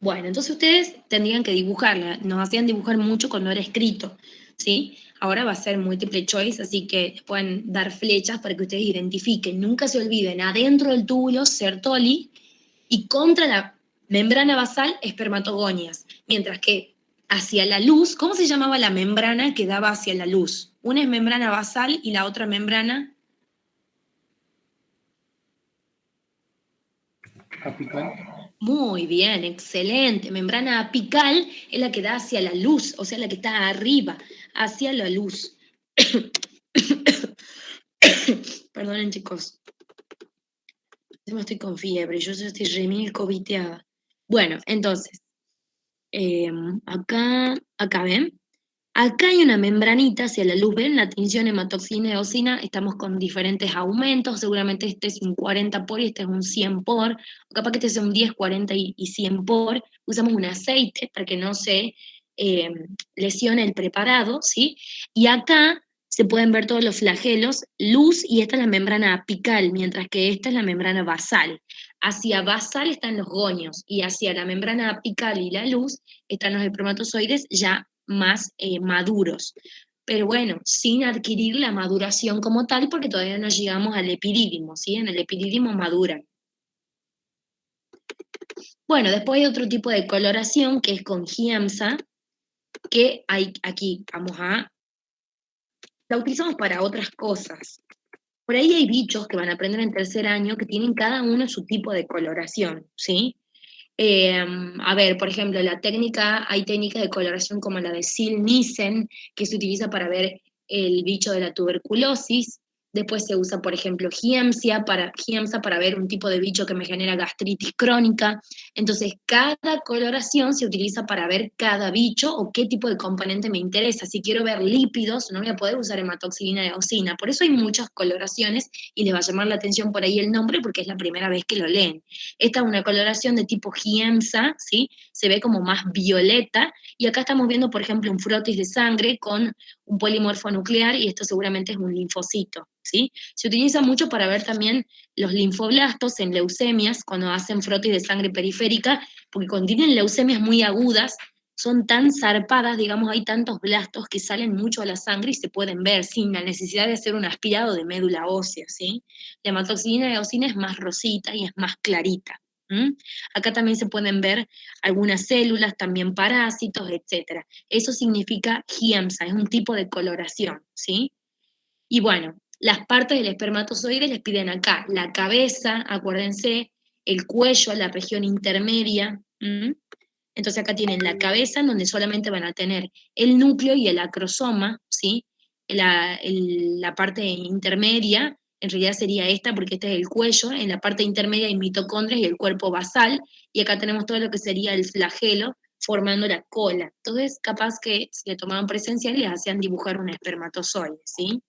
Bueno, entonces ustedes tendrían que dibujarla. Nos hacían dibujar mucho cuando era escrito, ¿sí? Ahora va a ser múltiple choice, así que pueden dar flechas para que ustedes identifiquen. Nunca se olviden, adentro del túbulo, Sertoli, y contra la membrana basal, espermatogonias. Mientras que hacia la luz, ¿cómo se llamaba la membrana que daba hacia la luz? Una es membrana basal y la otra membrana... Apical. Muy bien, excelente. Membrana apical es la que da hacia la luz, o sea, la que está arriba, hacia la luz. Perdonen, chicos. Yo estoy con fiebre, yo ya estoy remil coviteada. Bueno, entonces, acá ven. Acá hay una membranita hacia la luz, ¿ven? La tinción, hematoxina, eosina, estamos con diferentes aumentos, seguramente este es un 40 por y este es un 100 por, o capaz que este sea un 10, 40 y 100 por, usamos un aceite para que no se lesione el preparado, ¿sí? Y acá se pueden ver todos los flagelos, luz, y esta es la membrana apical, mientras que esta es la membrana basal. Hacia basal están los gonios, y hacia la membrana apical y la luz están los espermatozoides ya más maduros. Pero bueno, sin adquirir la maduración como tal, porque todavía no llegamos al epidídimo, ¿sí? En el epidídimo maduran. Bueno, después hay otro tipo de coloración que es con giemsa, que hay aquí, la utilizamos para otras cosas. Por ahí hay bichos que van a aprender en tercer año que tienen cada uno su tipo de coloración, ¿sí? A ver, por ejemplo, hay técnicas de coloración como la de Ziehl-Neeson, que se utiliza para ver el bicho de la tuberculosis, Después se usa, por ejemplo, Giemsa para ver un tipo de bicho que me genera gastritis crónica. Entonces, cada coloración se utiliza para ver cada bicho o qué tipo de componente me interesa. Si quiero ver lípidos, no voy a poder usar hematoxilina eosina. Por eso hay muchas coloraciones y les va a llamar la atención por ahí el nombre porque es la primera vez que lo leen. Esta es una coloración de tipo Giemsa, ¿sí? Se ve como más violeta. Y acá estamos viendo, por ejemplo, un frotis de sangre con un polimorfo nuclear y esto seguramente es un linfocito, ¿sí? Se utiliza mucho para ver también los linfoblastos en leucemias, cuando hacen frotis de sangre periférica, porque cuando tienen leucemias muy agudas, son tan zarpadas, digamos, hay tantos blastos que salen mucho a la sangre y se pueden ver sin la necesidad de hacer un aspirado de médula ósea, ¿sí? La hematoxilina eosina es más rosita y es más clarita. Acá también se pueden ver algunas células, también parásitos, etc. Eso significa Giemsa, es un tipo de coloración, ¿sí? Y bueno, las partes del espermatozoide les piden acá la cabeza, acuérdense, el cuello, la región intermedia. Entonces acá tienen la cabeza, en donde solamente van a tener el núcleo y el acrosoma, ¿sí? La parte intermedia, en realidad sería esta, porque este es el cuello, en la parte intermedia hay mitocondrias y el cuerpo basal, y acá tenemos todo lo que sería el flagelo, formando la cola. Entonces, capaz que si le tomaban presencial, les hacían dibujar un espermatozoide, ¿sí?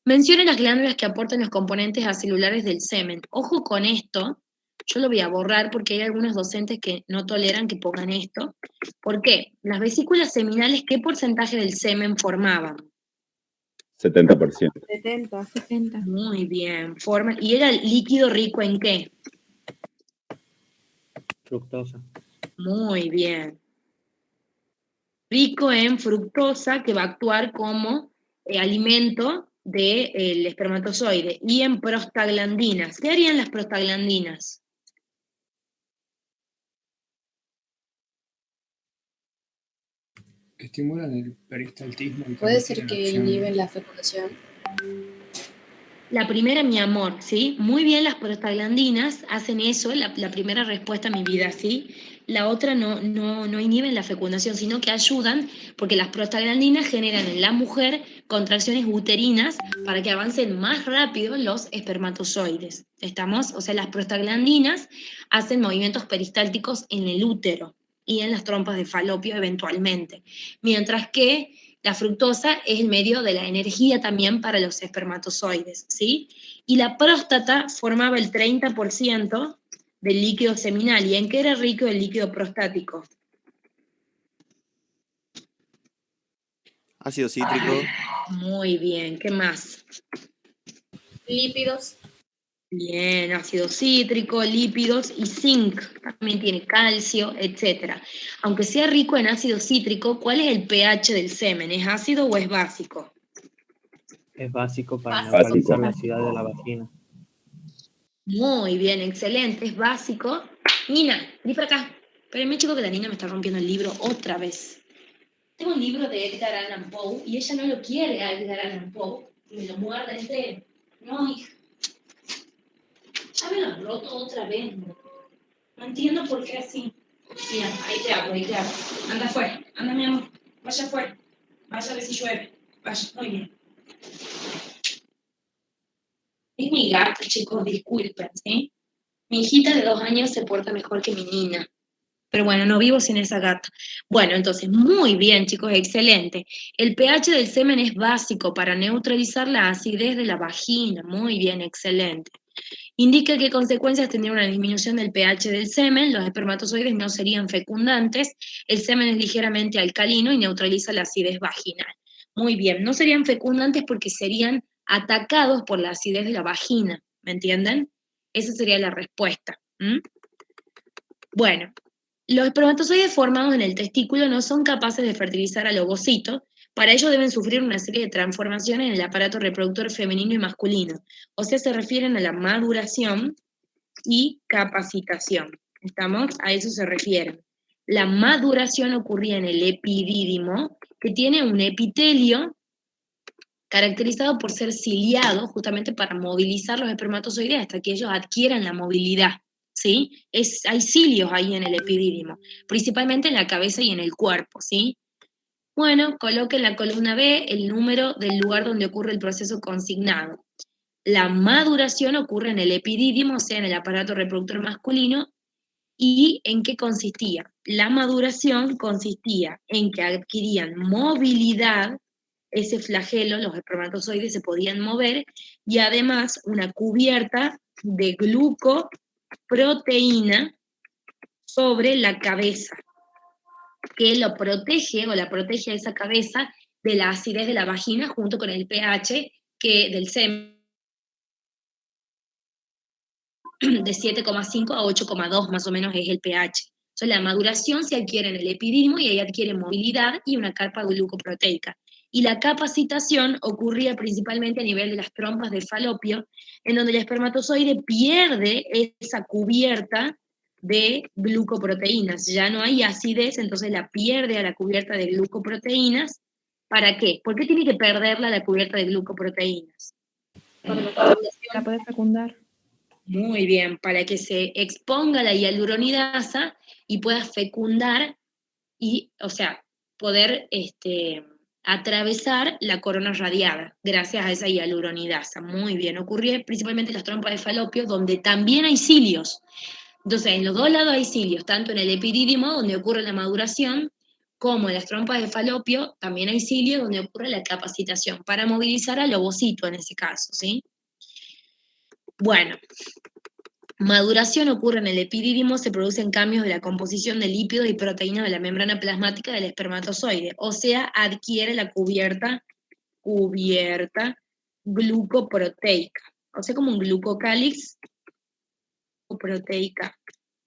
Menciona las glándulas que aportan los componentes acelulares del semen. Ojo con esto, yo lo voy a borrar porque hay algunos docentes que no toleran que pongan esto. ¿Por qué? Las vesículas seminales, ¿qué porcentaje del semen formaban? 70%. 70. 70. Muy bien, ¿y era líquido rico en qué? Fructosa. Muy bien. Rico en fructosa, que va a actuar como alimento del espermatozoide, y en prostaglandinas. ¿Qué harían las prostaglandinas? Estimulan el peristaltismo y ¿Puede permiten ser la que acción. inhiben la fecundación? La primera, mi amor, ¿sí? Muy bien, las prostaglandinas hacen eso, la primera respuesta a mi vida, ¿sí? La otra no inhiben la fecundación, sino que ayudan, porque las prostaglandinas generan en la mujer contracciones uterinas para que avancen más rápido los espermatozoides. ¿Estamos? O sea, las prostaglandinas hacen movimientos peristálticos en el útero y en las trompas de falopio eventualmente. Mientras que la fructosa es el medio de la energía también para los espermatozoides, ¿sí? Y la próstata formaba el 30% del líquido seminal. ¿Y en qué era rico el líquido prostático? Ácido cítrico. Muy bien, ¿qué más? Lípidos. Bien, ácido cítrico, lípidos y zinc, también tiene calcio, etc. Aunque sea rico en ácido cítrico, ¿cuál es el pH del semen? ¿Es ácido o es básico? Es básico para Básico. neutralizar la acidez de la vagina. Muy bien, excelente, es básico. Nina, vení para acá. Espérenme, chico, que la niña me está rompiendo el libro otra vez. Tengo un libro de Edgar Allan Poe y ella no lo quiere a Edgar Allan Poe y me lo muerde entero. No, hija. Ya me lo han roto otra vez. No entiendo por qué así. Mira, ahí te hablo, ahí te hablo. Anda afuera, anda mi amor. Vaya afuera. Vaya a ver si llueve. Vaya, muy bien. Es mi gato, chicos, disculpen, ¿sí? Mi hijita de 2 años se porta mejor que mi niña. Pero bueno, no vivo sin esa gata. Bueno, entonces, muy bien, chicos, excelente. El pH del semen es básico para neutralizar la acidez de la vagina. Muy bien, excelente. Indica qué consecuencias tendría una disminución del pH del semen. Los espermatozoides no serían fecundantes. El semen es ligeramente alcalino y neutraliza la acidez vaginal. Muy bien, no serían fecundantes porque serían atacados por la acidez de la vagina. ¿Me entienden? Esa sería la respuesta. Bueno, los espermatozoides formados en el testículo no son capaces de fertilizar al ovocito. Para ello deben sufrir una serie de transformaciones en el aparato reproductor femenino y masculino. O sea, se refieren a la maduración y capacitación. ¿Estamos? A eso se refieren. La maduración ocurría en el epidídimo, que tiene un epitelio caracterizado por ser ciliado, justamente para movilizar los espermatozoides hasta que ellos adquieran la movilidad. ¿Sí? Hay cilios ahí en el epidídimo, principalmente en la cabeza y en el cuerpo, ¿sí? Bueno, coloque en la columna B el número del lugar donde ocurre el proceso consignado. La maduración ocurre en el epidídimo, o sea, en el aparato reproductor masculino. ¿Y en qué consistía? La maduración consistía en que adquirían movilidad, ese flagelo, los espermatozoides se podían mover, y además una cubierta de glucoproteína sobre la cabeza, que lo protege o la protege a esa cabeza de la acidez de la vagina junto con el pH del semen de 7,5 a 8,2 más o menos es el pH. Entonces la maduración se adquiere en el epidídimo y ahí adquiere movilidad y una capa glucoproteica. Y la capacitación ocurría principalmente a nivel de las trompas de falopio, en donde el espermatozoide pierde esa cubierta de glucoproteínas. Ya no hay acidez, entonces la pierde a la cubierta de glucoproteínas. ¿Para qué? ¿Por qué tiene que perderla la cubierta de glucoproteínas? Para poder fecundar. Muy bien, para que se exponga la hialuronidasa y pueda fecundar y, o sea, poder atravesar la corona radiada gracias a esa hialuronidasa. Muy bien, ocurría principalmente en las trompas de falopio, donde también hay cilios. Entonces, en los dos lados hay cilios, tanto en el epidídimo, donde ocurre la maduración, como en las trompas de falopio, también hay cilios, donde ocurre la capacitación, para movilizar al ovocito en ese caso, ¿sí? Bueno, maduración ocurre en el epidídimo, se producen cambios de la composición de lípidos y proteínas de la membrana plasmática del espermatozoide, o sea, adquiere la cubierta glucoproteica, o sea, como un glucocálix proteica,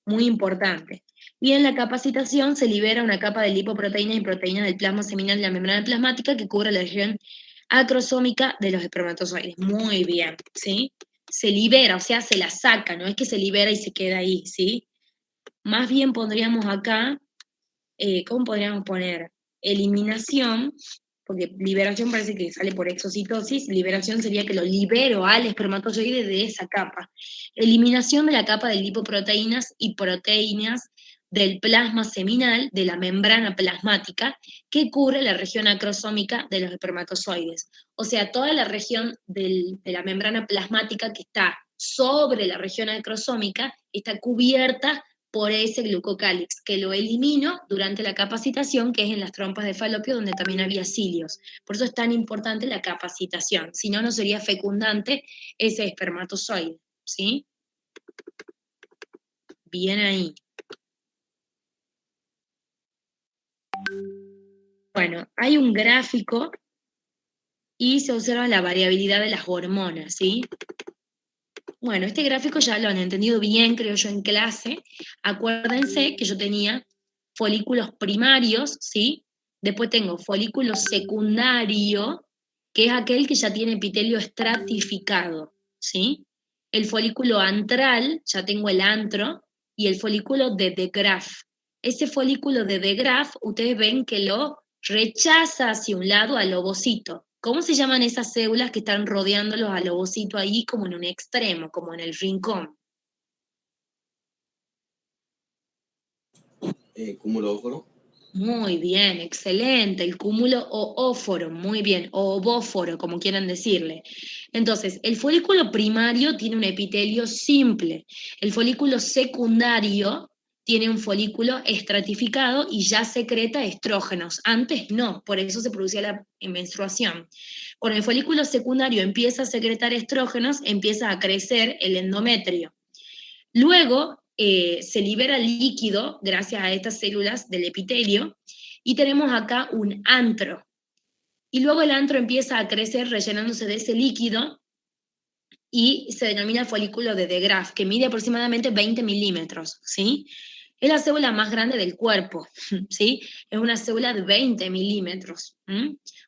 muy importante. Y en la capacitación se libera una capa de lipoproteínas y proteínas del plasma seminal de la membrana plasmática que cubre la región acrosómica de los espermatozoides. Muy bien, ¿sí? Se libera, o sea, se la saca, no es que se libera y se queda ahí, ¿sí? Más bien pondríamos acá, ¿cómo podríamos poner? Eliminación, porque liberación parece que sale por exocitosis, liberación sería que lo libero al espermatozoide de esa capa. Eliminación de la capa de lipoproteínas y proteínas del plasma seminal, de la membrana plasmática, que cubre la región acrosómica de los espermatozoides. O sea, toda la región de la membrana plasmática que está sobre la región acrosómica está cubierta por ese glucocálix, que lo elimino durante la capacitación, que es en las trompas de falopio, donde también había cilios. Por eso es tan importante la capacitación, si no, no sería fecundante ese espermatozoide, ¿sí? Bien ahí. Bueno, hay un gráfico y se observa la variabilidad de las hormonas, ¿sí? Bueno, este gráfico ya lo han entendido bien, creo yo, en clase. Acuérdense que yo tenía folículos primarios, ¿sí? Después tengo folículo secundario, que es aquel que ya tiene epitelio estratificado, ¿sí? El folículo antral, ya tengo el antro, y el folículo de De Graaf. Ese folículo de De Graaf, ustedes ven que lo rechaza hacia un lado al ovocito. ¿Cómo se llaman esas células que están rodeándolos al ovocito ahí como en un extremo, como en el rincón? Cúmulo óforo. Muy bien, excelente. El cúmulo oóforo, muy bien, o ovóforo, como quieran decirle. Entonces, el folículo primario tiene un epitelio simple. El folículo secundario tiene un folículo estratificado y ya secreta estrógenos. Antes no, por eso se producía la menstruación. Cuando el folículo secundario empieza a secretar estrógenos, empieza a crecer el endometrio. Luego se libera líquido gracias a estas células del epitelio y tenemos acá un antro. Y luego el antro empieza a crecer rellenándose de ese líquido y se denomina folículo de De Graaf, que mide aproximadamente 20 milímetros, ¿sí? Es la célula más grande del cuerpo, ¿sí? Es una célula de 20 milímetros.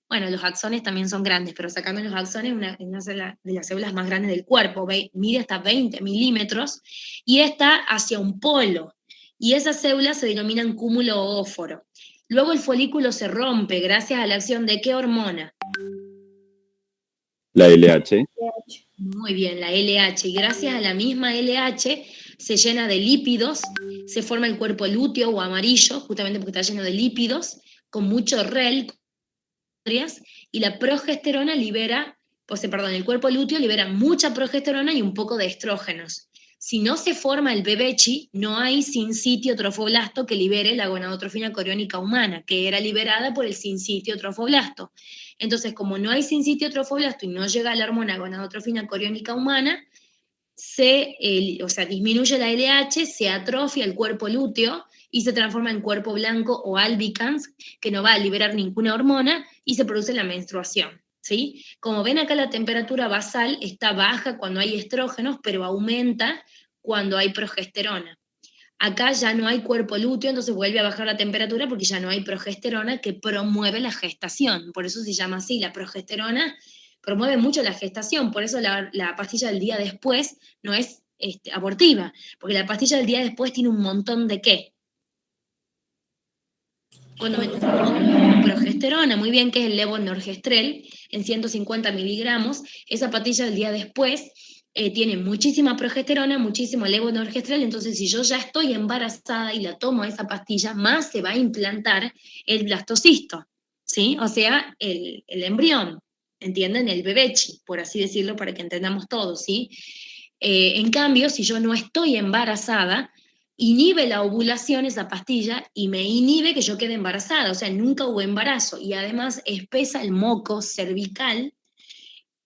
Bueno, los axones también son grandes, pero sacando los axones es una célula de las células más grandes del cuerpo, mide hasta 20 milímetros y está hacia un polo. Y esas células se denominan cúmulo óforo. Luego el folículo se rompe gracias a la acción de ¿qué hormona? La LH. Muy bien, la LH. Y gracias a la misma LH se llena de lípidos, se forma el cuerpo lúteo o amarillo, justamente porque está lleno de lípidos, con mucho REL, y la progesterona libera, el cuerpo lúteo libera mucha progesterona y un poco de estrógenos. Si no se forma el bebechi, no hay sincitio trofoblasto que libere la gonadotrofina coriónica humana, que era liberada por el sincitio trofoblasto. Entonces, como no hay sincitio trofoblasto y no llega la hormona gonadotrofina coriónica humana, disminuye la LH, se atrofia el cuerpo lúteo y se transforma en cuerpo blanco o albicans, que no va a liberar ninguna hormona, y se produce la menstruación, ¿sí? Como ven acá, la temperatura basal está baja cuando hay estrógenos, pero aumenta cuando hay progesterona. Acá ya no hay cuerpo lúteo, entonces vuelve a bajar la temperatura porque ya no hay progesterona que promueve la gestación. Por eso se llama así, la progesterona promueve mucho la gestación, por eso la pastilla del día después no es abortiva, porque la pastilla del día después tiene un montón de ¿qué? Cuando metes progesterona, muy bien, que es el levonorgestrel, en 150 miligramos, esa pastilla del día después tiene muchísima progesterona, muchísimo levonorgestrel, entonces si yo ya estoy embarazada y la tomo esa pastilla, más se va a implantar el blastocisto, ¿sí? O sea, el embrión, ¿entienden? El bebechi, por así decirlo, para que entendamos todo, ¿sí? En cambio, si yo no estoy embarazada, inhibe la ovulación esa pastilla y me inhibe que yo quede embarazada, o sea, nunca hubo embarazo, y además espesa el moco cervical,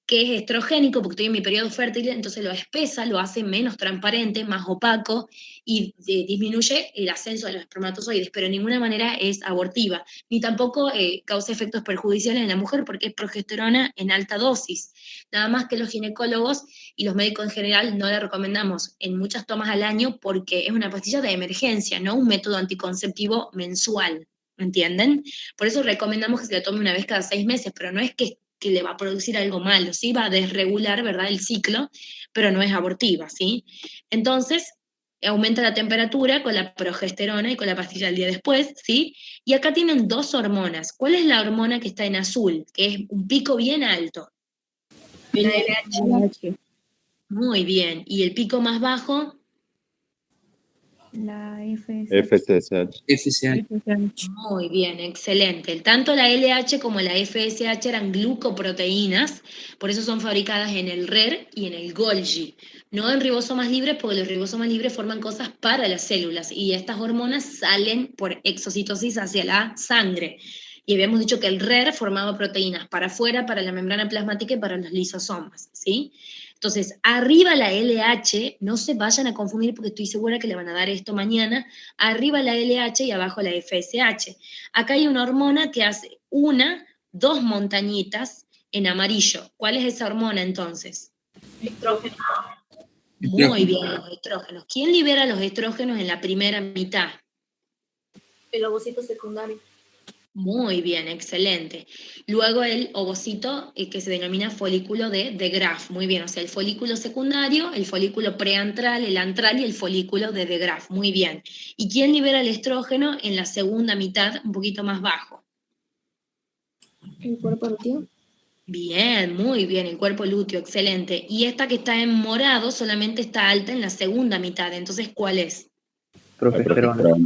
que es estrogénico porque estoy en mi periodo fértil, entonces lo espesa, lo hace menos transparente, más opaco, y disminuye el ascenso de los espermatozoides, pero de ninguna manera es abortiva, ni tampoco causa efectos perjudiciales en la mujer porque es progesterona en alta dosis. Nada más que los ginecólogos y los médicos en general no la recomendamos en muchas tomas al año porque es una pastilla de emergencia, no un método anticonceptivo mensual, ¿entienden? Por eso recomendamos que se la tome una vez cada 6 meses, pero no es que le va a producir algo malo, ¿sí? Va a desregular, ¿verdad?, el ciclo, pero no es abortiva, ¿sí? Entonces, aumenta la temperatura con la progesterona y con la pastilla del día después, ¿sí? Y acá tienen 2 hormonas. ¿Cuál es la hormona que está en azul? Que es un pico bien alto. La LH. Muy bien. ¿Y el pico más bajo? La FSH. FSH. FSH. Muy bien, excelente. Tanto la LH como la FSH eran glucoproteínas, por eso son fabricadas en el RER y en el Golgi, no en ribosomas libres, porque los ribosomas libres forman cosas para las células y estas hormonas salen por exocitosis hacia la sangre. Y habíamos dicho que el RER formaba proteínas para afuera, para la membrana plasmática y para los lisosomas, ¿sí? Entonces, arriba la LH, no se vayan a confundir porque estoy segura que le van a dar esto mañana, arriba la LH y abajo la FSH. Acá hay una hormona que hace 2 montañitas en amarillo. ¿Cuál es esa hormona entonces? Estrógeno. Muy bien, los estrógenos. ¿Quién libera los estrógenos en la primera mitad? El ovocito secundario. Muy bien, excelente. Luego el ovocito que se denomina folículo de Graf. Muy bien, o sea, el folículo secundario, el folículo preantral, el antral y el folículo de Graf. Muy bien. ¿Y quién libera el estrógeno en la segunda mitad, un poquito más bajo? El cuerpo lúteo. Bien, muy bien, el cuerpo lúteo, excelente. Y esta que está en morado solamente está alta en la segunda mitad. Entonces, ¿cuál es? Progesterona.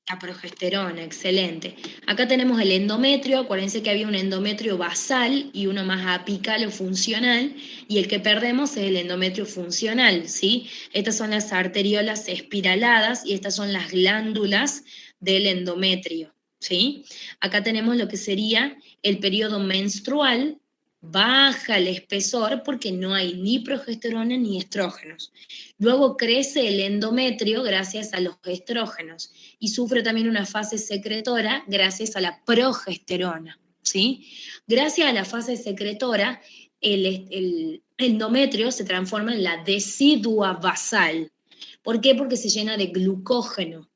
La progesterona, excelente. Acá tenemos el endometrio, acuérdense que había un endometrio basal y uno más apical o funcional, y el que perdemos es el endometrio funcional, ¿sí? Estas son las arteriolas espiraladas y estas son las glándulas del endometrio, ¿sí? Acá tenemos lo que sería el periodo menstrual, baja el espesor porque no hay ni progesterona ni estrógenos. Luego crece el endometrio gracias a los estrógenos y sufre también una fase secretora gracias a la progesterona, ¿sí? Gracias a la fase secretora, el endometrio se transforma en la decidua basal. ¿Por qué? Porque se llena de glucógeno.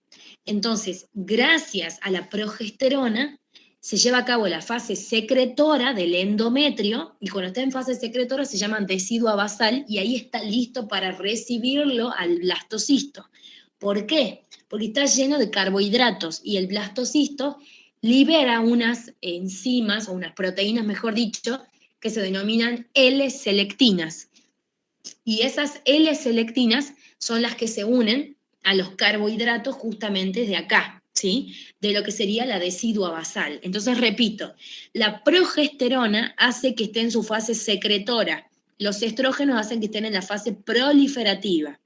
Entonces, gracias a la progesterona, se lleva a cabo la fase secretora del endometrio, y cuando está en fase secretora se llama decidua basal, y ahí está listo para recibirlo al blastocisto. ¿Por qué? Porque está lleno de carbohidratos, y el blastocisto libera unas enzimas, o unas proteínas, mejor dicho, que se denominan L-selectinas. Y esas L-selectinas son las que se unen a los carbohidratos justamente de acá, ¿sí? De lo que sería la decidua basal. Entonces, repito, la progesterona hace que esté en su fase secretora, los estrógenos hacen que estén en la fase proliferativa.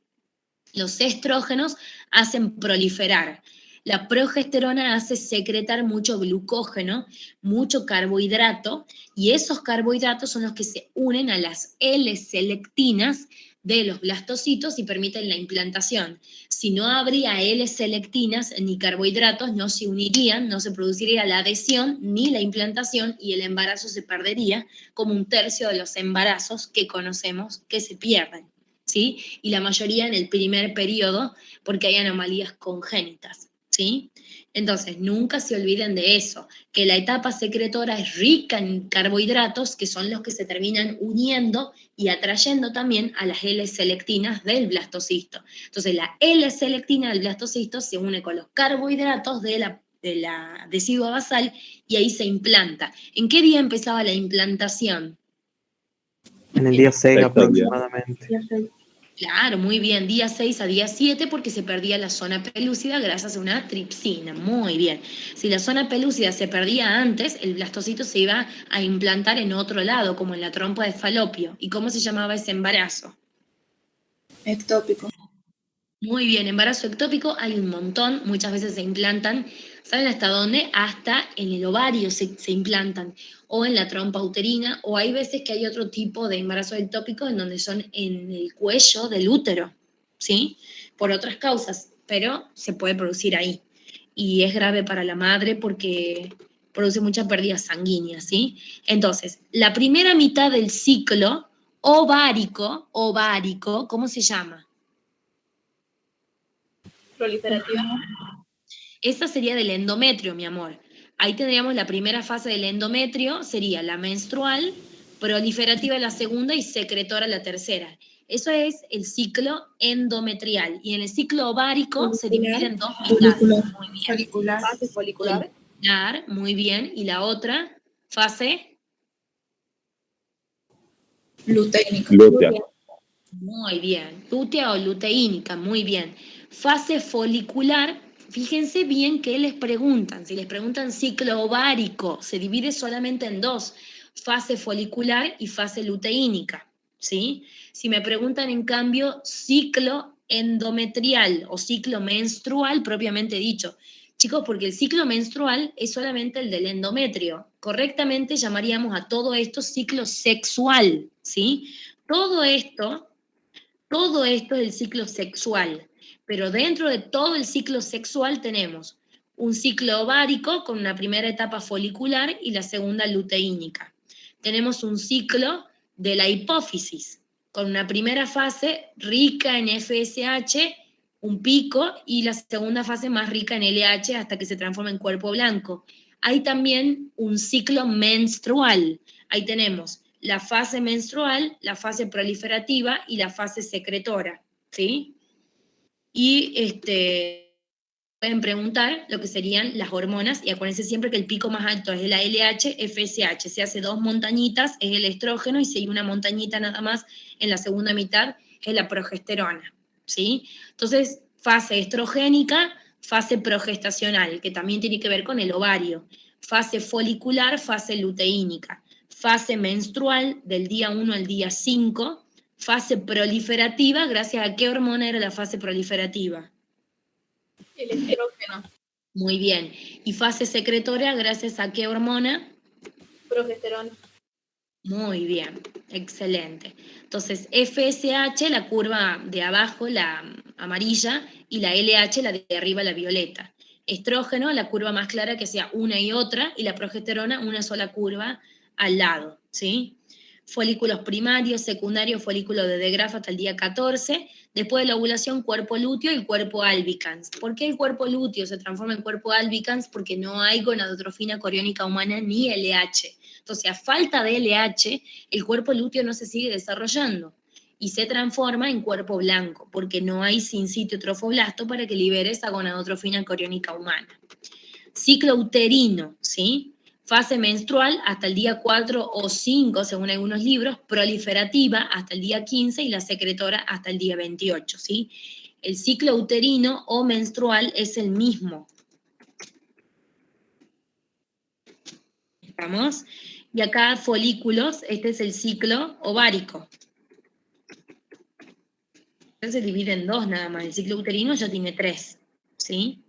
Los estrógenos hacen proliferar. La progesterona hace secretar mucho glucógeno, mucho carbohidrato, y esos carbohidratos son los que se unen a las L-selectinas de los blastocitos y permiten la implantación. Si no habría L-selectinas ni carbohidratos, no se unirían, no se produciría la adhesión ni la implantación y el embarazo se perdería, como 1/3 de los embarazos que conocemos que se pierden, ¿sí? Y la mayoría en el primer periodo porque hay anomalías congénitas, ¿sí? Entonces, nunca se olviden de eso, que la etapa secretora es rica en carbohidratos, que son los que se terminan uniendo y atrayendo también a las L-selectinas del blastocisto. Entonces, la L-selectina del blastocisto se une con los carbohidratos de la decidua basal y ahí se implanta. ¿En qué día empezaba la implantación? En el día 6 Sexto día. aproximadamente. Claro, muy bien, día 6 a día 7 porque se perdía la zona pelúcida gracias a una tripsina, muy bien. Si la zona pelúcida se perdía antes, el blastocito se iba a implantar en otro lado, como en la trompa de falopio. ¿Y cómo se llamaba ese embarazo? Ectópico. Muy bien, embarazo ectópico hay un montón, muchas veces se implantan, ¿saben hasta dónde? Hasta en el ovario se implantan, o en la trompa uterina, o hay veces que hay otro tipo de embarazo ectópico en donde son en el cuello del útero, ¿sí? Por otras causas, pero se puede producir ahí. Y es grave para la madre porque produce mucha pérdida sanguínea, ¿sí? Entonces, la primera mitad del ciclo ovárico, ¿cómo se llama? Proliferativa. Esa sería del endometrio, mi amor. Ahí tendríamos la primera fase del endometrio, sería la menstrual, proliferativa la segunda y secretora la tercera. Eso es el ciclo endometrial. Y en el ciclo ovárico se divide en dos mitades. Muy bien. Folicular. Fase folicular. Folicular, muy bien. Y la otra fase, Luteínica. Lútea. muy bien. Lútea o luteínica, muy bien. Fase folicular, fíjense bien qué les preguntan. Si les preguntan ciclo ovárico, se divide solamente en dos, fase folicular y fase luteínica, ¿sí? Si me preguntan, en cambio, ciclo endometrial o ciclo menstrual, propiamente dicho. Chicos, porque el ciclo menstrual es solamente el del endometrio. Correctamente llamaríamos a todo esto ciclo sexual, ¿sí? Todo esto es el ciclo sexual, pero dentro de todo el ciclo sexual tenemos un ciclo ovárico con una primera etapa folicular y la segunda luteínica. Tenemos un ciclo de la hipófisis con una primera fase rica en FSH, un pico, y la segunda fase más rica en LH hasta que se transforma en cuerpo blanco. Hay también un ciclo menstrual. Ahí tenemos la fase menstrual, la fase proliferativa y la fase secretora, ¿sí? Y pueden preguntar lo que serían las hormonas, y acuérdense siempre que el pico más alto es de la LH, FSH, se hace 2 montañitas, es el estrógeno, y si hay una montañita nada más en la segunda mitad, es la progesterona, ¿sí? Entonces, fase estrogénica, fase progestacional, que también tiene que ver con el ovario, fase folicular, fase luteínica, fase menstrual del día 1 al día 5, fase proliferativa, gracias a qué hormona era la fase proliferativa. El estrógeno. Muy bien. ¿Y fase secretora, gracias a qué hormona? Progesterona. Muy bien, excelente. Entonces, FSH, la curva de abajo, la amarilla, y la LH, la de arriba, la violeta. Estrógeno, la curva más clara que sea una y otra, y la progesterona, una sola curva al lado, ¿sí? Folículos primarios, secundarios, folículo de De Graaf hasta el día 14, después de la ovulación, cuerpo lúteo y cuerpo albicans. ¿Por qué el cuerpo lúteo se transforma en cuerpo albicans? Porque no hay gonadotrofina coriónica humana ni LH. Entonces, a falta de LH, el cuerpo lúteo no se sigue desarrollando y se transforma en cuerpo blanco, porque no hay sincitio trofoblasto para que libere esa gonadotrofina coriónica humana. Ciclo uterino, ¿sí? Fase menstrual hasta el día 4 o 5, según algunos libros, proliferativa hasta el día 15 y la secretora hasta el día 28, ¿sí? El ciclo uterino o menstrual es el mismo. ¿Estamos? Y acá folículos, este es el ciclo ovárico. Entonces se divide en dos nada más. El ciclo uterino ya tiene 3, ¿sí?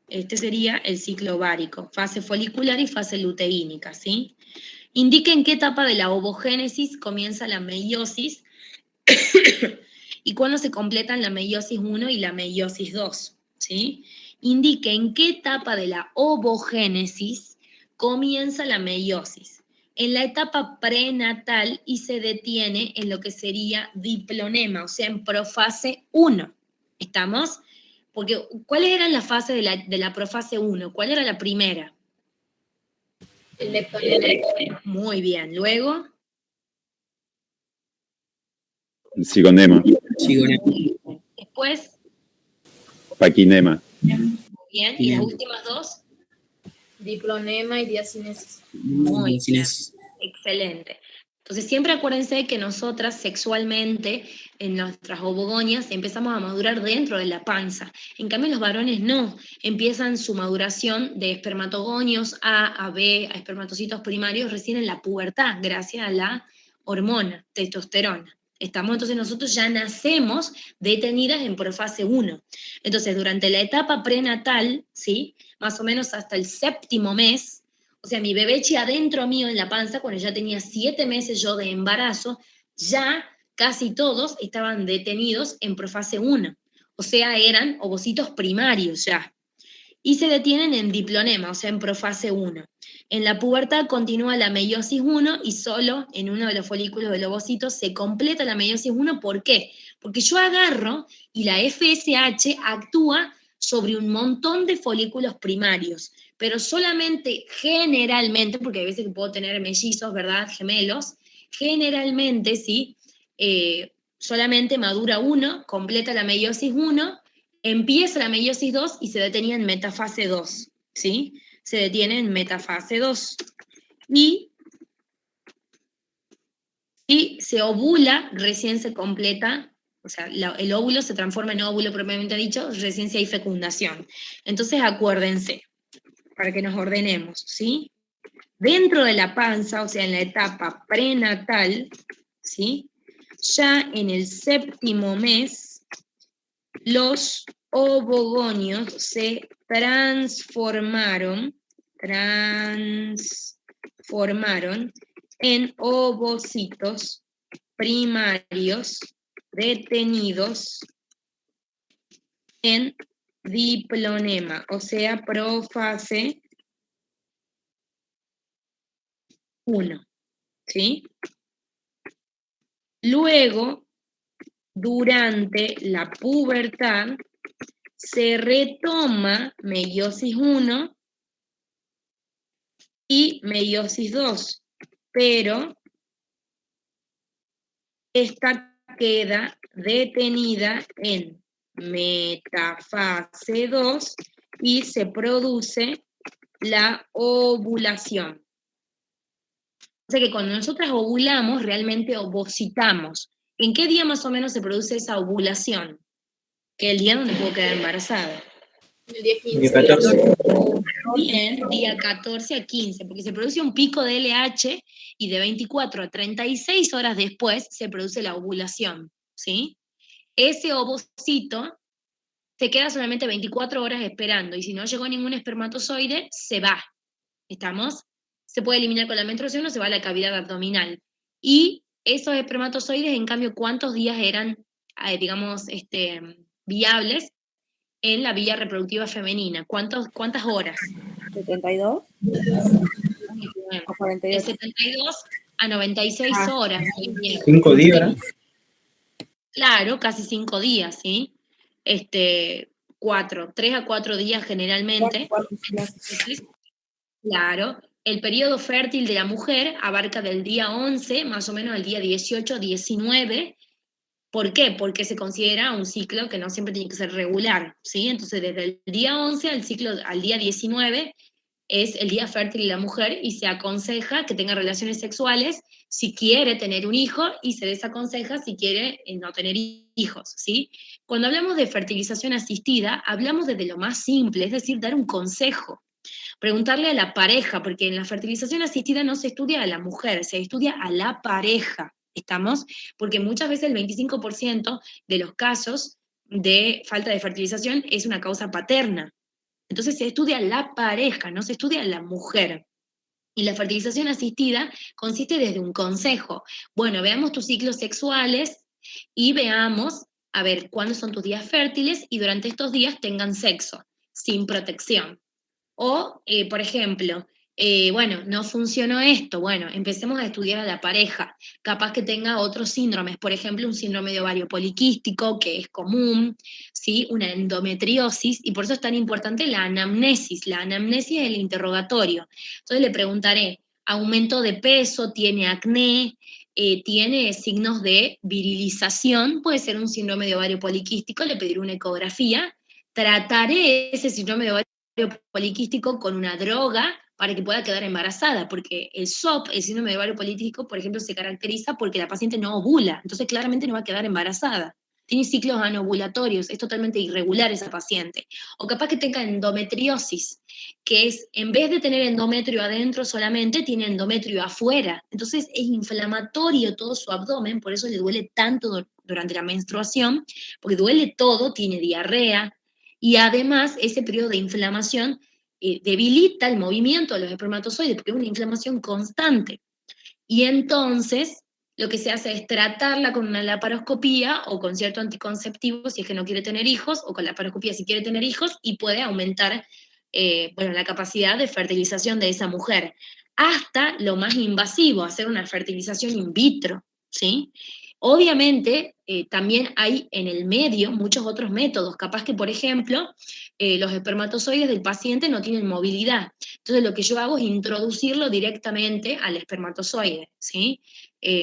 Este sería el ciclo ovárico, fase folicular y fase luteínica, ¿sí? Indique en qué etapa de la ovogénesis comienza la meiosis y cuándo se completan la meiosis 1 y la meiosis 2, ¿sí? Indique en qué etapa de la ovogénesis comienza la meiosis. En la etapa prenatal y se detiene en lo que sería diplonema, o sea, en profase 1. ¿Estamos? Porque, ¿cuáles eran las fases de la profase 1? ¿Cuál era la primera? El leptonema. Muy bien. Luego, Cigonema, después, paquinema, bien. ¿Y las Bien. últimas dos? Diplonema y diacinesis. Muy Sin bien. eso. Excelente. Entonces siempre acuérdense que nosotras sexualmente en nuestras ovogonias empezamos a madurar dentro de la panza. En cambio los varones no, empiezan su maduración de espermatogonios A, B, a espermatocitos primarios recién en la pubertad, gracias a la hormona, testosterona. Estamos, entonces nosotros ya nacemos detenidas en profase 1. Entonces durante la etapa prenatal, ¿sí? Más o menos hasta el 7º mes, o sea, mi bebeche adentro mío en la panza, cuando ya tenía 7 meses yo de embarazo, ya casi todos estaban detenidos en profase 1. O sea, eran ovocitos primarios ya. Y se detienen en diplonema, o sea, en profase 1. En la pubertad continúa la meiosis 1 y solo en uno de los folículos del ovocito se completa la meiosis 1. ¿Por qué? Porque yo agarro y la FSH actúa sobre un montón de folículos primarios, pero solamente generalmente, porque hay veces que puedo tener mellizos, ¿verdad? Gemelos, generalmente, ¿sí? Solamente madura uno, completa la meiosis 1, empieza la meiosis 2 y se detenía en metafase 2, ¿sí? Se detiene en metafase 2. Y se ovula, recién se completa, o sea, el óvulo se transforma en óvulo propiamente dicho, recién si hay fecundación. Entonces acuérdense, para que nos ordenemos, ¿sí? Dentro de la panza, o sea, en la etapa prenatal, ¿sí? Ya en el 7º mes, los ovogonios se transformaron en ovocitos primarios detenidos en diplonema, o sea, profase 1, ¿sí? Luego, durante la pubertad, se retoma meiosis 1 y meiosis 2, pero esta queda detenida en metafase 2 y se produce la ovulación. O sea que cuando nosotras ovulamos, realmente ovocitamos. ¿En qué día más o menos se produce esa ovulación? Que es el día donde puedo quedar embarazada. El día 15. Día 14. Bien, día 14 a 15, porque se produce un pico de LH y de 24 a 36 horas después se produce la ovulación, ¿sí? Ese ovocito se queda solamente 24 horas esperando y si no llegó ningún espermatozoide, se va. ¿Estamos? Se puede eliminar con la menstruación o se va a la cavidad abdominal. Y esos espermatozoides, en cambio, ¿cuántos días eran, digamos, viables en la vía reproductiva femenina? ¿Cuántas horas? 72 Muy bien. o De 48. 72 a 96 horas. Muy bien. 5 días, ¿verdad? Claro, casi 5 días, ¿sí? 3 a 4 días generalmente. Entonces, claro, el periodo fértil de la mujer abarca del día 11, más o menos el día 18, 19. ¿Por qué? Porque se considera un ciclo que no siempre tiene que ser regular, ¿sí? Entonces, desde el día 11 al día 19 es el día fértil de la mujer y se aconseja que tenga relaciones sexuales si quiere tener un hijo y se desaconseja si quiere no tener hijos, ¿sí? Cuando hablamos de fertilización asistida, hablamos desde lo más simple, es decir, dar un consejo, Preguntarle a la pareja, porque en la fertilización asistida no se estudia a la mujer, se estudia a la pareja, ¿estamos? Porque muchas veces el 25% de los casos de falta de fertilización es una causa paterna. Entonces se estudia a la pareja, no se estudia a la mujer. Y la fertilización asistida consiste desde un consejo. Bueno, veamos tus ciclos sexuales y veamos, a ver, cuándo son tus días fértiles y durante estos días tengan sexo, sin protección. O, por ejemplo, bueno, no funcionó esto, bueno, empecemos a estudiar a la pareja, capaz que tenga otros síndromes, por ejemplo, un síndrome de ovario poliquístico, que es común, ¿sí? Una endometriosis, y por eso es tan importante la anamnesis es el interrogatorio. Entonces le preguntaré, ¿aumento de peso? ¿Tiene acné? ¿Tiene signos de virilización? Puede ser un síndrome de ovario poliquístico, le pediré una ecografía, trataré ese síndrome de ovario poliquístico con una droga para que pueda quedar embarazada, porque el SOP, el síndrome de ovario poliquístico, por ejemplo, se caracteriza porque la paciente no ovula, entonces claramente no va a quedar embarazada. Tiene ciclos anovulatorios, es totalmente irregular esa paciente. O capaz que tenga endometriosis, que es, en vez de tener endometrio adentro solamente, tiene endometrio afuera. Entonces es inflamatorio todo su abdomen, por eso le duele tanto durante la menstruación, porque duele todo, tiene diarrea, y además ese periodo de inflamación debilita el movimiento de los espermatozoides, porque es una inflamación constante. Y entonces lo que se hace es tratarla con una laparoscopía o con cierto anticonceptivo si es que no quiere tener hijos, o con la laparoscopía si quiere tener hijos, y puede aumentar bueno, la capacidad de fertilización de esa mujer. Hasta lo más invasivo, hacer una fertilización in vitro, ¿sí? Obviamente, también hay en el medio muchos otros métodos. Capaz que, por ejemplo, los espermatozoides del paciente no tienen movilidad. Entonces, lo que yo hago es introducirlo directamente al espermatozoide, ¿sí?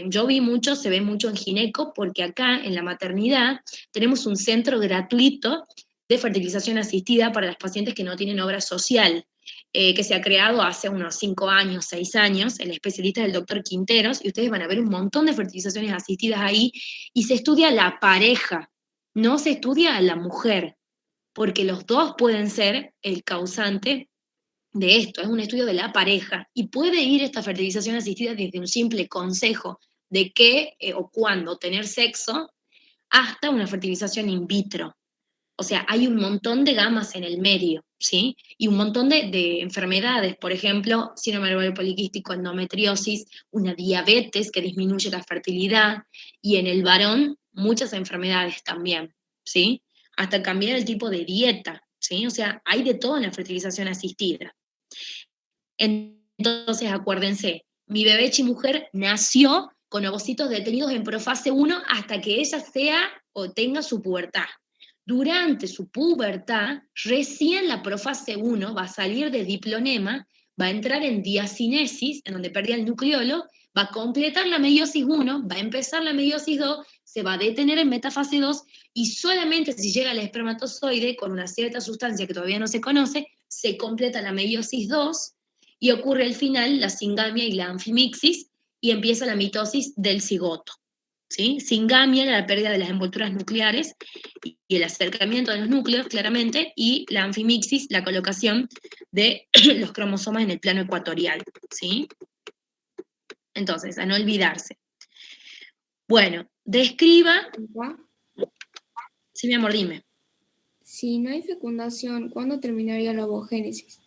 Yo vi mucho, se ve mucho en gineco, porque acá en la maternidad tenemos un centro gratuito de fertilización asistida para las pacientes que no tienen obra social, que se ha creado hace unos 5 años, 6 años, el especialista es el doctor Quinteros, y ustedes van a ver un montón de fertilizaciones asistidas ahí, y se estudia a la pareja, no se estudia a la mujer, porque los dos pueden ser el causante de esto, es un estudio de la pareja, y puede ir esta fertilización asistida desde un simple consejo de qué o cuándo tener sexo, hasta una fertilización in vitro. O sea, hay un montón de gamas en el medio, ¿sí? Y un montón de enfermedades, por ejemplo, síndrome de ovario poliquístico, endometriosis, una diabetes que disminuye la fertilidad, y en el varón muchas enfermedades también, ¿sí? Hasta cambiar el tipo de dieta, ¿sí? O sea, hay de todo en la fertilización asistida. Entonces, acuérdense, mi bebé chimujer nació con ovocitos detenidos en profase 1 hasta que ella sea o tenga su pubertad. Durante su pubertad, recién la profase 1 va a salir de diplonema, va a entrar en diacinesis, en donde perdía el nucleolo, va a completar la meiosis 1, va a empezar la meiosis 2, se va a detener en metafase 2, y solamente si llega al espermatozoide con una cierta sustancia que todavía no se conoce, se completa la meiosis 2, y ocurre al final la singamia y la anfimixis, y empieza la mitosis del cigoto. ¿Sí? Singamia, la pérdida de las envolturas nucleares y el acercamiento de los núcleos, claramente, y la anfimixis, la colocación de los cromosomas en el plano ecuatorial. ¿Sí? Entonces, a no olvidarse. Bueno, describa... Sí, mi amor, dime. Si no hay fecundación, ¿cuándo terminaría la ovogénesis?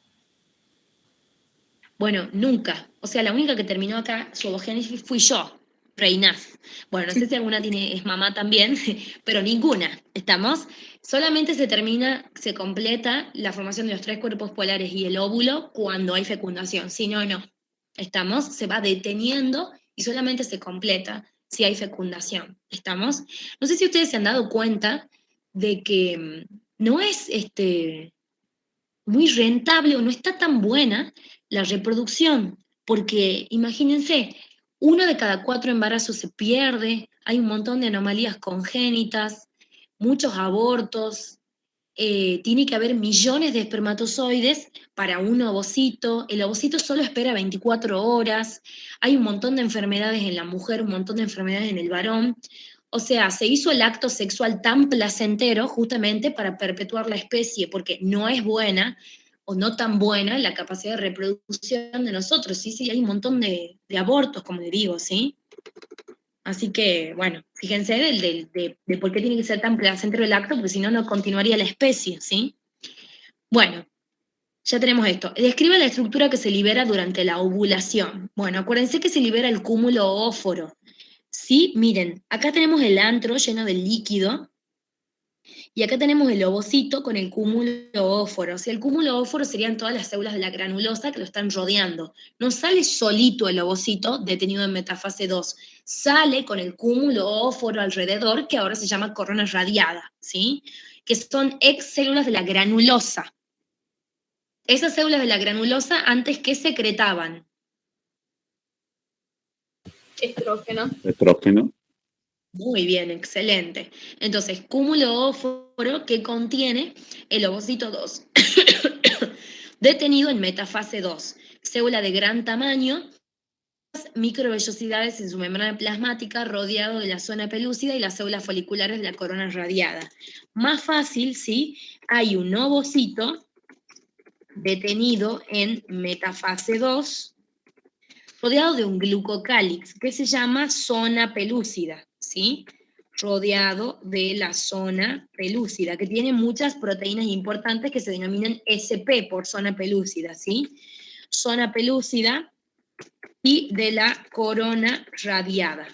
Bueno, nunca. O sea, la única que terminó acá su ovogénesis fui yo, Reinaz. Bueno, no sé si alguna es mamá también, pero ninguna, ¿estamos? Solamente se termina, se completa la formación de los 3 cuerpos polares y el óvulo cuando hay fecundación. Si no, no. ¿Estamos? Se va deteniendo y solamente se completa si hay fecundación. ¿Estamos? No sé si ustedes se han dado cuenta de que no es muy rentable o no está tan buena la reproducción, porque imagínense, 1 de cada 4 embarazos se pierde, hay un montón de anomalías congénitas, muchos abortos, tiene que haber millones de espermatozoides para un ovocito, el ovocito solo espera 24 horas, hay un montón de enfermedades en la mujer, un montón de enfermedades en el varón. O sea, se hizo el acto sexual tan placentero justamente para perpetuar la especie, porque no es buena o no tan buena la capacidad de reproducción de nosotros, ¿sí? Sí, hay un montón de abortos, como le digo, ¿sí? Así que, bueno, fíjense de por qué tiene que ser tan placentero el acto, porque si no, no continuaría la especie, ¿sí? Bueno, ya tenemos esto. Describe la estructura que se libera durante la ovulación. Bueno, acuérdense que se libera el cúmulo óforo, ¿sí? Miren, acá tenemos el antro lleno de líquido, y acá tenemos el ovocito con el cúmulo óforo. O sea, el cúmulo óforo serían todas las células de la granulosa que lo están rodeando. No sale solito el ovocito detenido en metafase 2. Sale con el cúmulo óforo alrededor, que ahora se llama corona radiada, ¿sí? Que son ex-células de la granulosa. Esas células de la granulosa, antes, ¿qué secretaban? Estrógeno. Estrógeno. Muy bien, excelente. Entonces, cúmulo óforo que contiene el ovocito 2, detenido en metafase 2, célula de gran tamaño, microvellosidades en su membrana plasmática, rodeado de la zona pelúcida y las células foliculares de la corona radiada. Más fácil, ¿sí? Hay un ovocito detenido en metafase 2, rodeado de un glucocálix, que se llama zona pelúcida, ¿sí? Rodeado de la zona pelúcida, que tiene muchas proteínas importantes que se denominan SP por zona pelúcida, ¿sí? Zona pelúcida y de la corona radiada.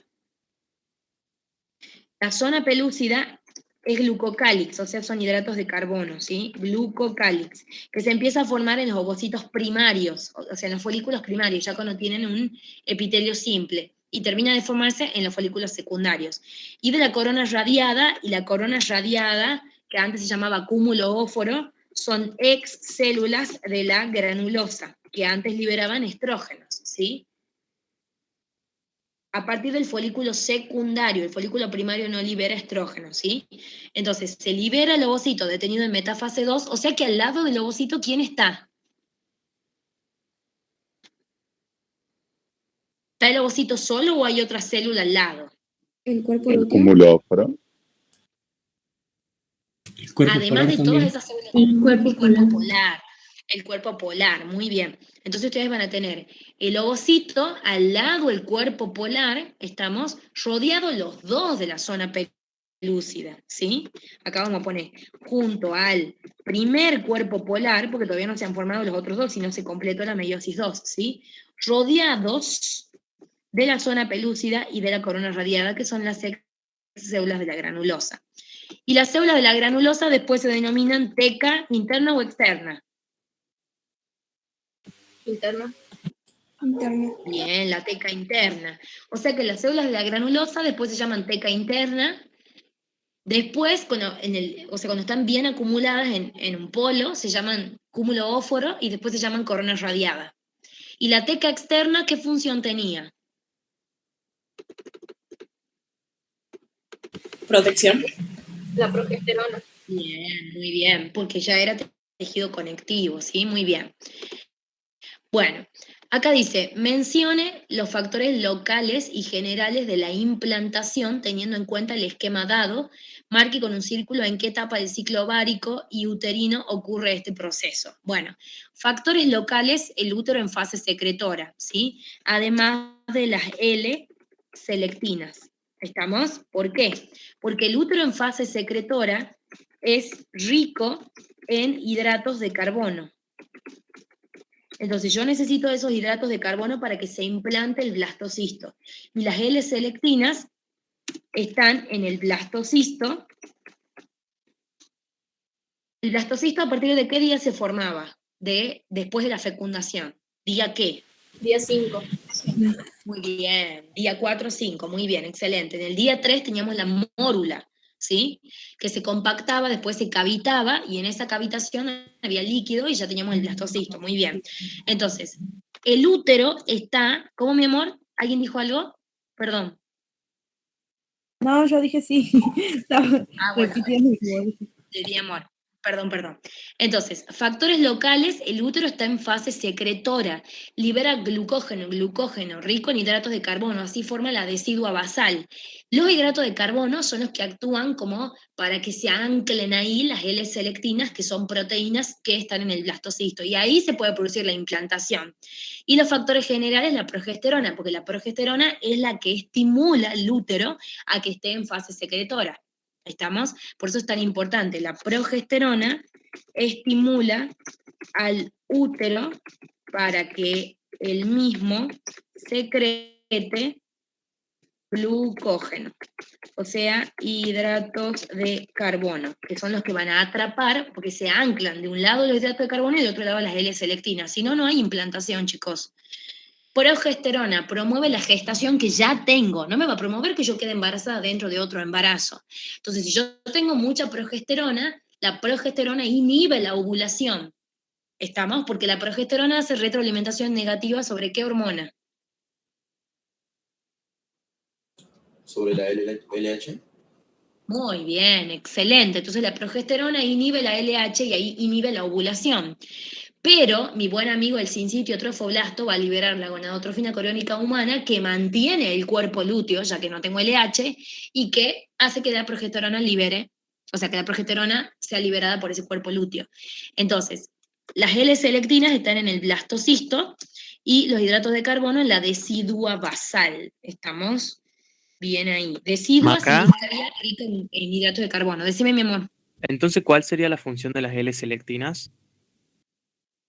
La zona pelúcida es glucocálix, o sea, son hidratos de carbono, ¿sí? Glucocálix, que se empieza a formar en los ovocitos primarios, o sea, en los folículos primarios, ya cuando tienen un epitelio simple, y termina de formarse en los folículos secundarios. Y de la corona radiada, y la corona radiada, que antes se llamaba cúmulo óforo, son ex células de la granulosa, que antes liberaban estrógenos, ¿sí? A partir del folículo secundario, el folículo primario no libera estrógeno, ¿sí? Entonces, se libera el ovocito detenido en metafase 2, o sea que al lado del ovocito, ¿quién está? ¿Está el ovocito solo o hay otra célula al lado? El cuerpo El lúteo. cúmulo óforo. El cuerpo Además polar de todas también. esas células, El cuerpo polar. El cuerpo polar, muy bien. Entonces ustedes van a tener el ovocito, al lado el cuerpo polar, estamos rodeados los dos de la zona pelúcida, ¿sí? Acá vamos a poner junto al primer cuerpo polar, porque todavía no se han formado los otros dos, sino se completó la meiosis 2, ¿sí? Rodeados de la zona pelúcida y de la corona radiada, que son las células de la granulosa. Y las células de la granulosa después se denominan teca interna o externa. Interna. Interna. Bien, la teca interna. O sea que las células de la granulosa después se llaman teca interna. Después, cuando están bien acumuladas en un polo, se llaman cúmulo óforo y después se llaman corona radiada. ¿Y la teca externa qué función tenía? Protección. La progesterona. Bien, muy bien, porque ya era tejido conectivo, ¿sí? Muy bien. Bueno, acá dice, mencione los factores locales y generales de la implantación teniendo en cuenta el esquema dado, marque con un círculo en qué etapa del ciclo ovárico y uterino ocurre este proceso. Bueno, factores locales, el útero en fase secretora, ¿sí? Además de las L-selectinas. ¿Estamos? ¿Por qué? Porque el útero en fase secretora es rico en hidratos de carbono. Entonces yo necesito esos hidratos de carbono para que se implante el blastocisto. Y las L-selectinas están en el blastocisto. ¿El blastocisto a partir de qué día se formaba? Después de la fecundación. ¿Día qué? Día 5. Muy bien. Día 4 o 5, muy bien, excelente. En el día 3 teníamos la mórula, ¿sí? Que se compactaba, después se cavitaba, y en esa cavitación había líquido y ya teníamos el blastocisto, muy bien. Entonces, el útero está, ¿cómo, mi amor? ¿Alguien dijo algo? Perdón. No, yo dije sí. Estaba Bueno, repitiendo igual. mi amor. Perdón. Entonces, factores locales, el útero está en fase secretora, libera glucógeno rico en hidratos de carbono, así forma la decidua basal. Los hidratos de carbono son los que actúan como para que se anclen ahí las L-selectinas, que son proteínas que están en el blastocisto, y ahí se puede producir la implantación. Y los factores generales, la progesterona, porque la progesterona es la que estimula el útero a que esté en fase secretora. ¿Estamos? Por eso es tan importante. La progesterona estimula al útero para que el mismo secrete glucógeno, o sea, hidratos de carbono, que son los que van a atrapar, porque se anclan de un lado los hidratos de carbono y de otro lado las L-selectinas. Si no, no hay implantación, chicos. Progesterona promueve la gestación que ya tengo, no me va a promover que yo quede embarazada dentro de otro embarazo. Entonces, si yo tengo mucha progesterona, la progesterona inhibe la ovulación. ¿Estamos? Porque la progesterona hace retroalimentación negativa ¿sobre qué hormona? Sobre la LH. Muy bien, excelente. Entonces la progesterona inhibe la LH y ahí inhibe la ovulación. Pero mi buen amigo el sincitio trofoblasto va a liberar la gonadotrofina coriónica humana que mantiene el cuerpo lúteo, ya que no tengo LH, y que hace que la progesterona libere, o sea, que la progesterona sea liberada por ese cuerpo lúteo. Entonces, las L-selectinas están en el blastocisto y los hidratos de carbono en la decidua basal. ¿Estamos? Bien ahí. Decidua Maca. significaría rico en hidratos de carbono. Decime, mi amor. Entonces, ¿cuál sería la función de las L-selectinas?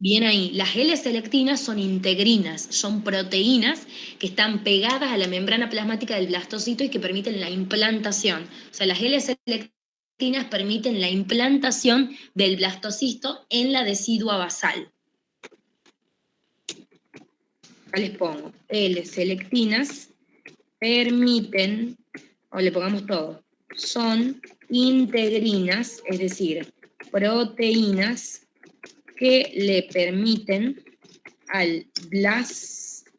Bien ahí, las L-selectinas son integrinas, son proteínas que están pegadas a la membrana plasmática del blastocito y que permiten la implantación. O sea, las L-selectinas permiten la implantación del blastocisto en la decidua basal. Acá les pongo, L-selectinas permiten, o le pongamos todo, son integrinas, es decir, proteínas que le permiten al blastocisto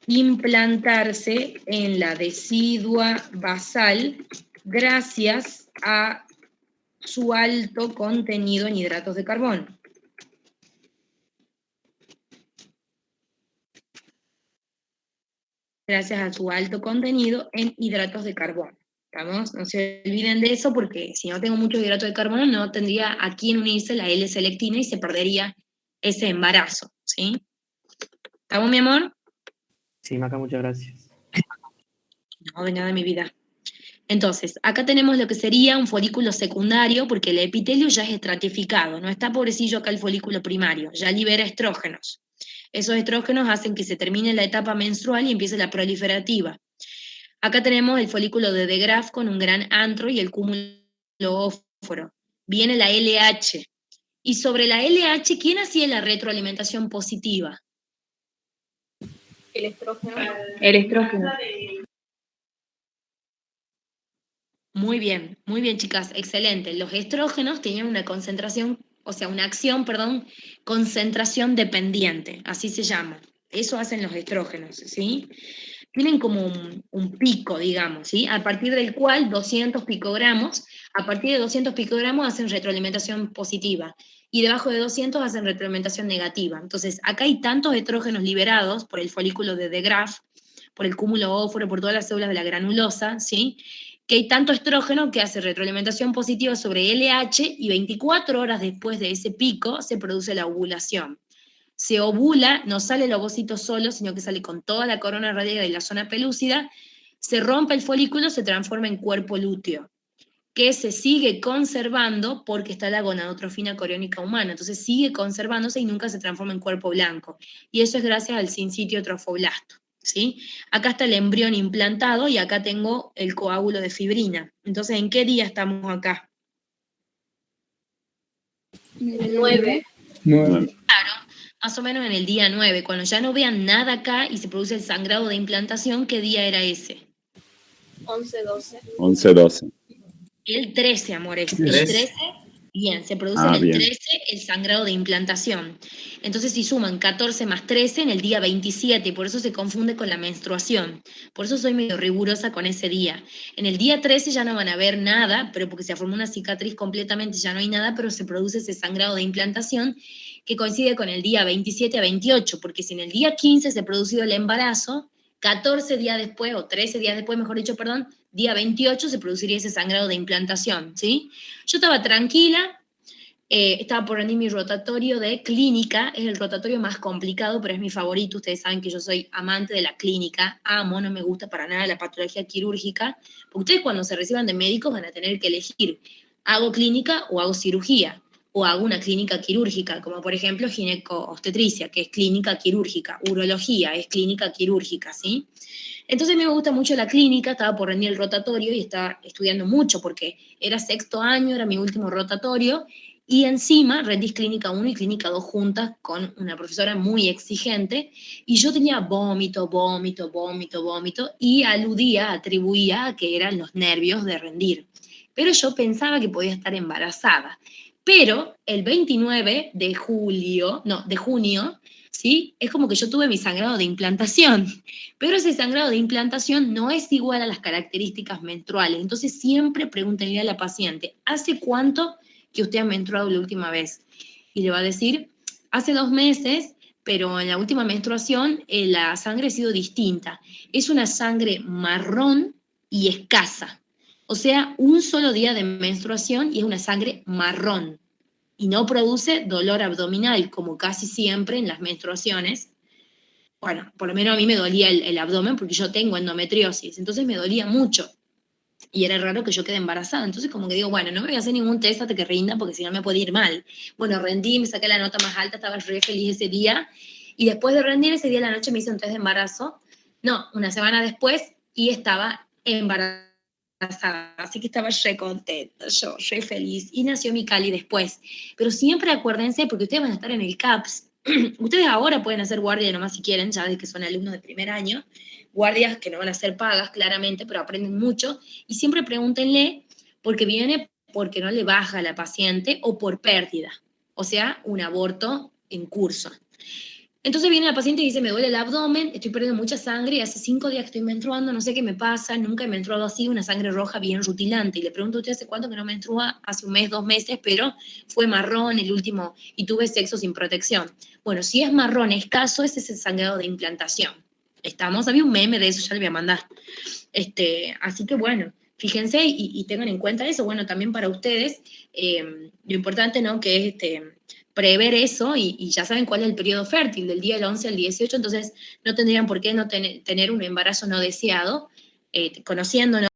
implantarse en la decidua basal gracias a su alto contenido en hidratos de carbono. Gracias a su alto contenido en hidratos de carbono. ¿Estamos? No se olviden de eso porque si no tengo muchos hidratos de carbono no tendría a quién unirse la L-selectina y se perdería ese embarazo, ¿sí? ¿Estamos, mi amor? Sí, Maca, muchas gracias. No, de nada, mi vida. Entonces, acá tenemos lo que sería un folículo secundario porque el epitelio ya es estratificado, no está pobrecillo acá el folículo primario, ya libera estrógenos. Esos estrógenos hacen que se termine la etapa menstrual y empiece la proliferativa. Acá tenemos el folículo de De Graaf con un gran antro y el cúmulo óforo. Viene la LH. Y sobre la LH, ¿quién hacía la retroalimentación positiva? El estrógeno. El estrógeno. Muy bien, chicas, excelente. Los estrógenos tenían una concentración, o sea, una acción, concentración dependiente, así se llama. Eso hacen los estrógenos, ¿sí? Tienen como un pico, digamos, ¿sí? A partir del cual 200 picogramos, a partir de 200 picogramos hacen retroalimentación positiva, y debajo de 200 hacen retroalimentación negativa. Entonces, acá hay tantos estrógenos liberados por el folículo de De Graaf, por el cúmulo óforo, por todas las células de la granulosa, ¿sí? Que hay tanto estrógeno que hace retroalimentación positiva sobre LH y 24 horas después de ese pico se produce la ovulación. Se ovula, no sale el ovocito solo, sino que sale con toda la corona radial y la zona pelúcida, se rompe el folículo, se transforma en cuerpo lúteo, que se sigue conservando porque está la gonadotrofina coriónica humana, entonces sigue conservándose y nunca se transforma en cuerpo blanco. Y eso es gracias al sincitio trofoblasto. ¿Sí? Acá está el embrión implantado y acá tengo el coágulo de fibrina. Entonces, ¿en qué día estamos acá? El 9. 9. Claro, más o menos en el día 9, cuando ya no vean nada acá y se produce el sangrado de implantación, ¿qué día era ese? 11, 12. 11, 12. El 13, amores. El 13. 13 Bien, se produce en el bien. 13 el sangrado de implantación. Entonces, si suman 14 más 13 en el día 27, por eso se confunde con la menstruación. Por eso soy medio rigurosa con ese día. En el día 13 ya no van a ver nada, pero porque se formó una cicatriz completamente, ya no hay nada, pero se produce ese sangrado de implantación que coincide con el día 27 a 28, porque si en el día 15 se ha producido el embarazo, 14 días después, o 13 días después, mejor dicho, perdón, día 28 se produciría ese sangrado de implantación, ¿sí? Yo estaba tranquila, estaba por rendir mi rotatorio de clínica, es el rotatorio más complicado, pero es mi favorito, ustedes saben que yo soy amante de la clínica, amo, no me gusta para nada la patología quirúrgica, porque ustedes cuando se reciban de médicos van a tener que elegir, ¿hago clínica o hago cirugía? O hago una clínica quirúrgica, como por ejemplo gineco-obstetricia, que es clínica quirúrgica, urología es clínica quirúrgica, ¿sí? Entonces me gusta mucho la clínica, estaba por rendir el rotatorio y estaba estudiando mucho porque era 6º año, era mi último rotatorio, y encima rendí clínica 1 y clínica 2 juntas con una profesora muy exigente, y yo tenía vómito, y atribuía a que eran los nervios de rendir. Pero yo pensaba que podía estar embarazada. Pero el 29 de junio, ¿sí? Es como que yo tuve mi sangrado de implantación. Pero ese sangrado de implantación no es igual a las características menstruales. Entonces siempre pregúntenle a la paciente, ¿hace cuánto que usted ha menstruado la última vez? Y le va a decir, hace 2 meses, pero en la última menstruación la sangre ha sido distinta. Es una sangre marrón y escasa. O sea, un solo día de menstruación y es una sangre marrón. Y no produce dolor abdominal, como casi siempre en las menstruaciones. Bueno, por lo menos a mí me dolía el abdomen porque yo tengo endometriosis, entonces me dolía mucho. Y era raro que yo quede embarazada. Entonces como que digo, bueno, no me voy a hacer ningún test hasta que rinda porque si no me puede ir mal. Bueno, rendí, me saqué la nota más alta, estaba re feliz ese día. Y después de rendir ese día a la noche me hice un test de embarazo. No, una semana después y estaba embarazada. Así que estaba re contenta, yo re feliz. Y nació mi Cali después. Pero siempre acuérdense, porque ustedes van a estar en el CAPS. Ustedes ahora pueden hacer guardia nomás si quieren, ya de que son alumnos de primer año. Guardias que no van a ser pagas, claramente, pero aprenden mucho. Y siempre pregúntenle, porque viene porque no le baja a la paciente o por pérdida. O sea, un aborto en curso. Entonces viene la paciente y dice, me duele el abdomen, estoy perdiendo mucha sangre, y hace 5 días que estoy menstruando, no sé qué me pasa, nunca he menstruado así, una sangre roja bien rutilante. Y le pregunto a usted hace cuánto que no menstrua, hace 1 mes, 2 meses, pero fue marrón el último y tuve sexo sin protección. Bueno, si es marrón escaso, ese es el sangrado de implantación. Estamos, había un meme de eso, ya le voy a mandar. Así que bueno, fíjense y tengan en cuenta eso. Bueno, también para ustedes, lo importante, ¿no?, que es prever eso y ya saben cuál es el periodo fértil, del día 11 al 18, entonces no tendrían por qué no tener un embarazo no deseado, conociendo, ¿no?,